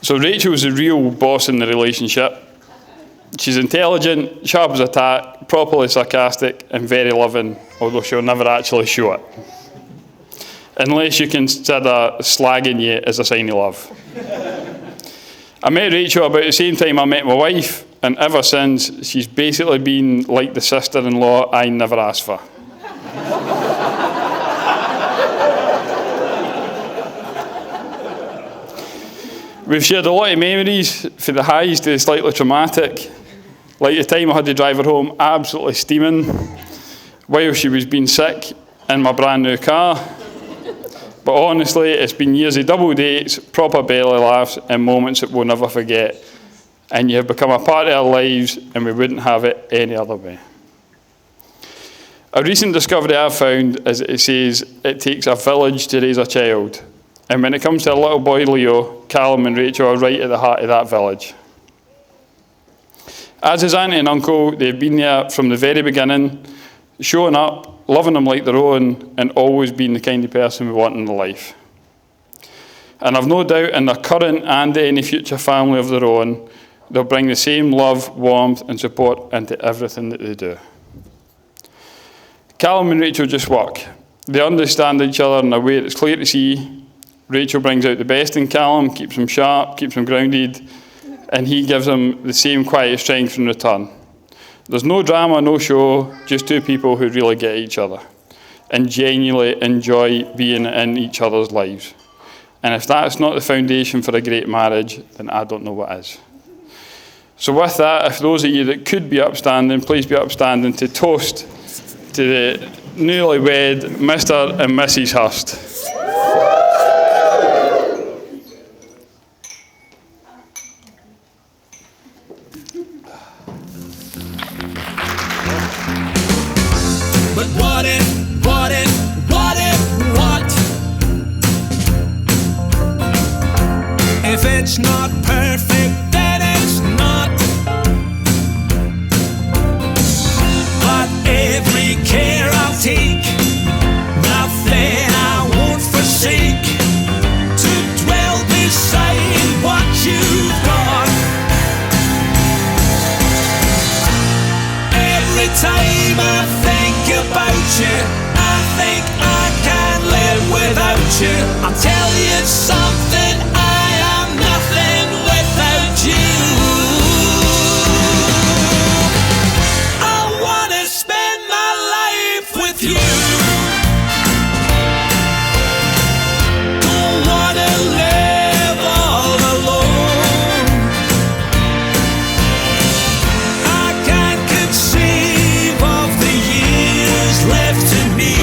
So Rachel's the real boss in the relationship. She's intelligent, sharp as a tack, properly sarcastic, and very loving, although she'll never actually show it. Unless you consider slagging you as a sign of love. I met Rachel about the same time I met my wife, and ever since, she's basically been like the sister-in-law I never asked for. We've shared a lot of memories, from the highs to the slightly traumatic, like the time I had to drive her home absolutely steaming, while she was being sick in my brand new car. But honestly, it's been years of double dates, proper belly laughs, and moments that we'll never forget. And you have become a part of our lives, and we wouldn't have it any other way. A recent discovery I've found is that it says it takes a village to raise a child. And when it comes to a little boy Leo, Callum and Rachel are right at the heart of that village. As his auntie and uncle, they've been there from the very beginning, showing up, loving him like their own, and always being the kind of person we want in life. And I've no doubt in their current and any future family of their own, they'll bring the same love, warmth and support into everything that they do. Callum and Rachel just work. They understand each other in a way that's clear to see. Rachel brings out the best in Callum, keeps him sharp, keeps him grounded, and he gives him the same quiet strength in return. There's no drama, no show, just two people who really get each other and genuinely enjoy being in each other's lives. And if that's not the foundation for a great marriage, then I don't know what is. So with that, if those of you that could be upstanding, please be upstanding to toast to the newlywed Mr. and Mrs. Hirst. But what if it's not perfect, then it's not. But every care I'll take, nothing I won't forsake, to dwell beside what you've got. Every time I think about you, I think I can't live without you. I'll tell you something, I am nothing without you. I wanna spend my life with you. Don't wanna live all alone. I can't conceive of the years left to me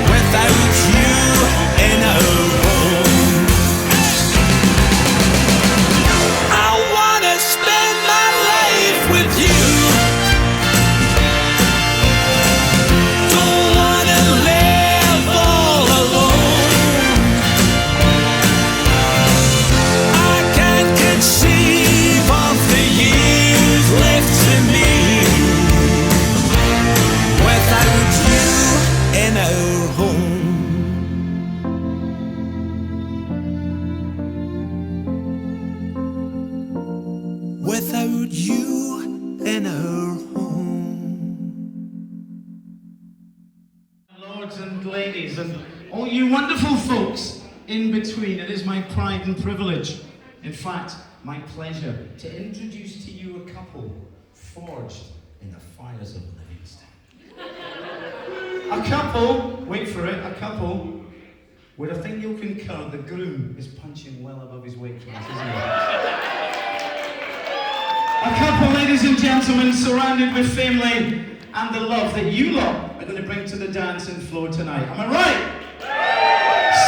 without you in our home. I wanna spend my life with you. Don't wanna live all alone. I can't conceive of the years left to me without you in our home. Without you in our home. Lords and ladies, and all you wonderful folks in between, it is my pride and privilege, in fact, my pleasure, to introduce to you a couple forged in the fires of Livingston. A couple, wait for it, a couple where I think you'll concur the groom is punching well above his weight class, isn't he? A couple, ladies and gentlemen, surrounded with family and the love that you lot are going to bring to the dancing floor tonight. Am I right?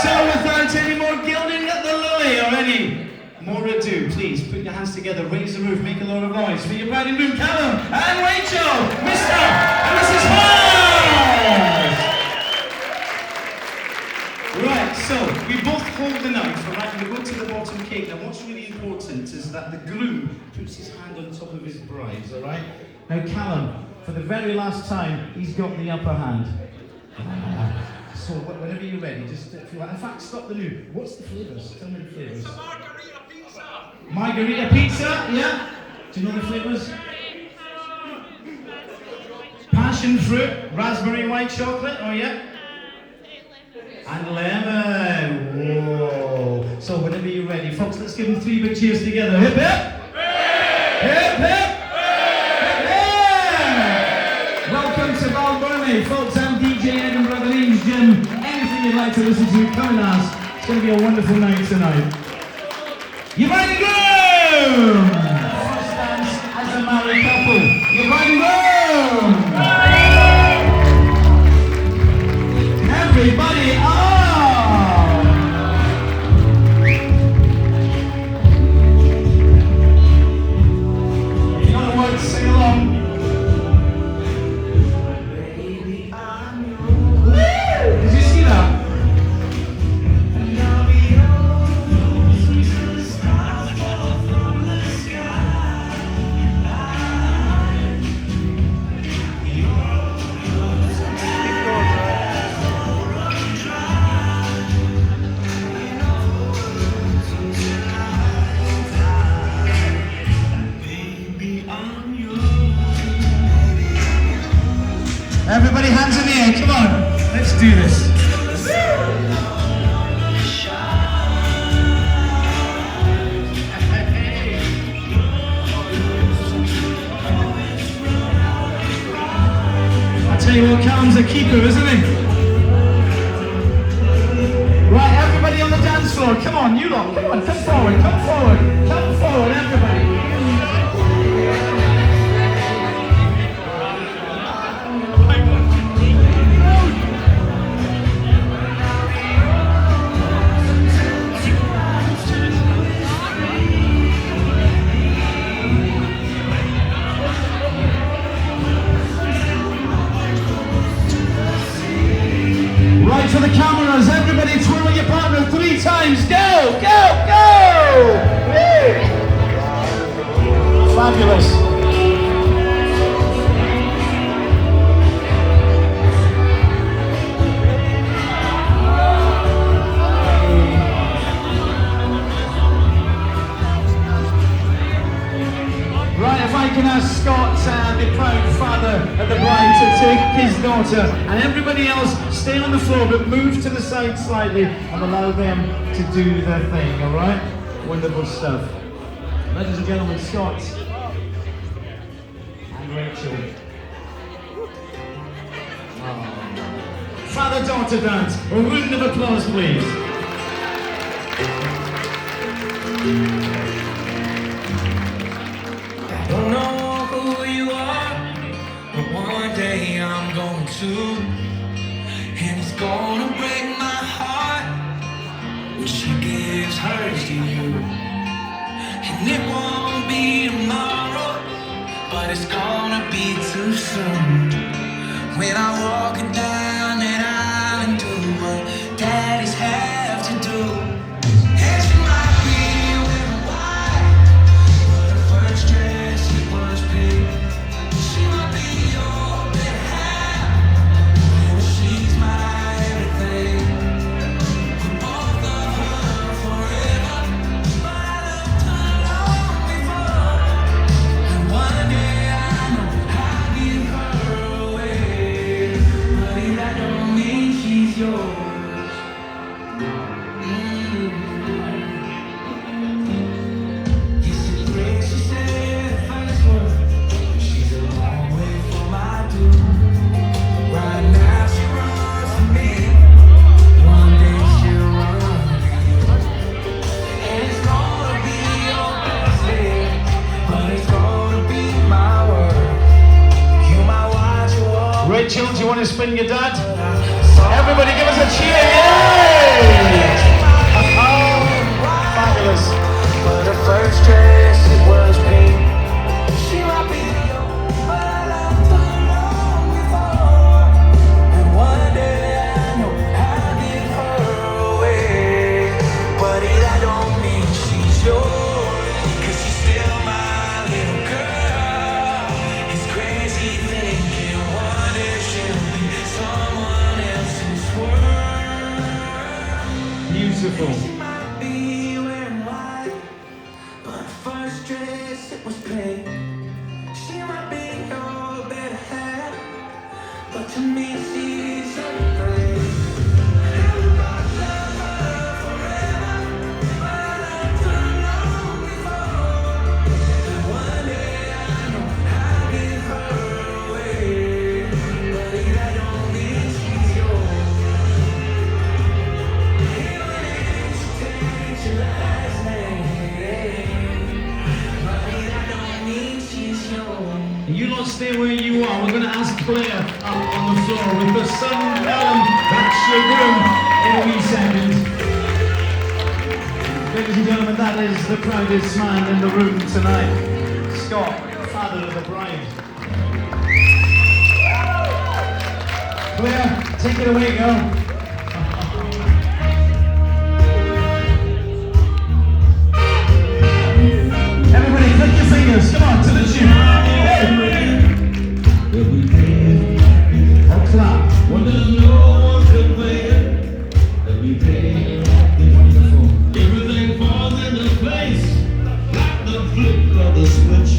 So without any more gilding at the lily or any more ado, please put your hands together, raise the roof, make a lot of noise for your bride and groom, Callum and Rachel, Mr. and Mrs. Hirst. Right, so we both hold the knife, alright, and we go to the bottom cake. Now what's really important is that the groom puts his hand on top of his bride's, alright? Now Callum, for the very last time, he's got the upper hand. So whenever you're ready, just in fact, stop the new. What's the flavours? Tell me the flavours. It's a margarita pizza. Margarita pizza, yeah? Do you know the flavours? Passion fruit, raspberry white chocolate, oh yeah? And lemon. Whoa. So whenever you're ready, folks, let's give them 3 big cheers together. Hip hip! Hip hip! Yeah! Welcome to Balburney, folks. I'm DJ Edinburgh, the name's Jim. Anything you'd like to listen to, come and ask. It's going to be a wonderful night tonight. You ready to go? First dance as a married couple. You ready to go? Everybody up! If you know the words, sing along. Baby, I'm yours. Did you see that? And I'll be yours until the stars fall from the sky. Everybody hands in the air, come on. Let's do this. I tell you what, Callum's a keeper, isn't he? Right, everybody on the dance floor, come on, you lot, come on, come forward, everybody. Right for the cameras, everybody twirl your partner 3 times. Go, go, go! Woo! Fabulous. Right, if I can ask Scott, the proud father of the bride, to take his daughter, and everybody else stay on the floor but move to the side slightly and allow them to do their thing, alright? Wonderful stuff. Ladies and gentlemen, Scott and Rachel. Oh. Father-daughter dance. A round of applause, please. I don't know who you are, but one day I'm going to, and it's gonna break my heart when she gives hers to you. And it won't be tomorrow, but it's gonna be too soon. When I walk down that aisle and do what daddies have to do. Rachel, do you want to spin your dad? Everybody give us a cheer, yay! Oh, fabulous. But her first dress, it was pink. She might be young, but I loved her long before. And one day I know I'll give her away. But that don't mean she's yours, 'cause she's still my little girl. It's crazy thinking one day she'll be someone else's world. Beautiful. She might be wearing white, but her first dress, it was pink. She might be your better half, but to me she's everything. You lot stay where you are. We're going to ask Claire up on the floor with the son, Callum. That's your room in a wee second. Ladies and gentlemen, that is the proudest man in the room tonight. Scott, father of the bride. Claire, take it away, girl. Everybody, click your fingers. Come on, to the tune. Or clap. Everything falls into place like the flip of the switch.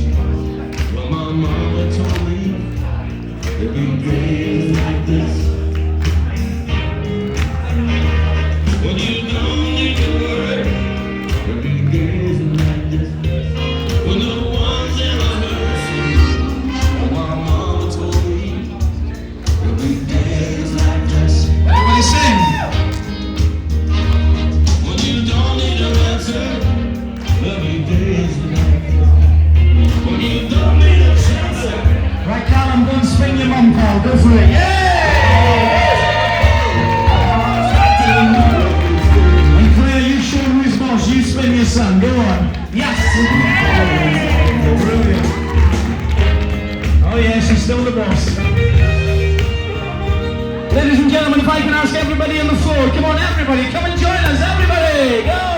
Well, my mama told me every day is like Brilliant. Oh yes, he's still the boss. Ladies and gentlemen, if I can ask everybody on the floor, come on everybody, come and join us, everybody, go!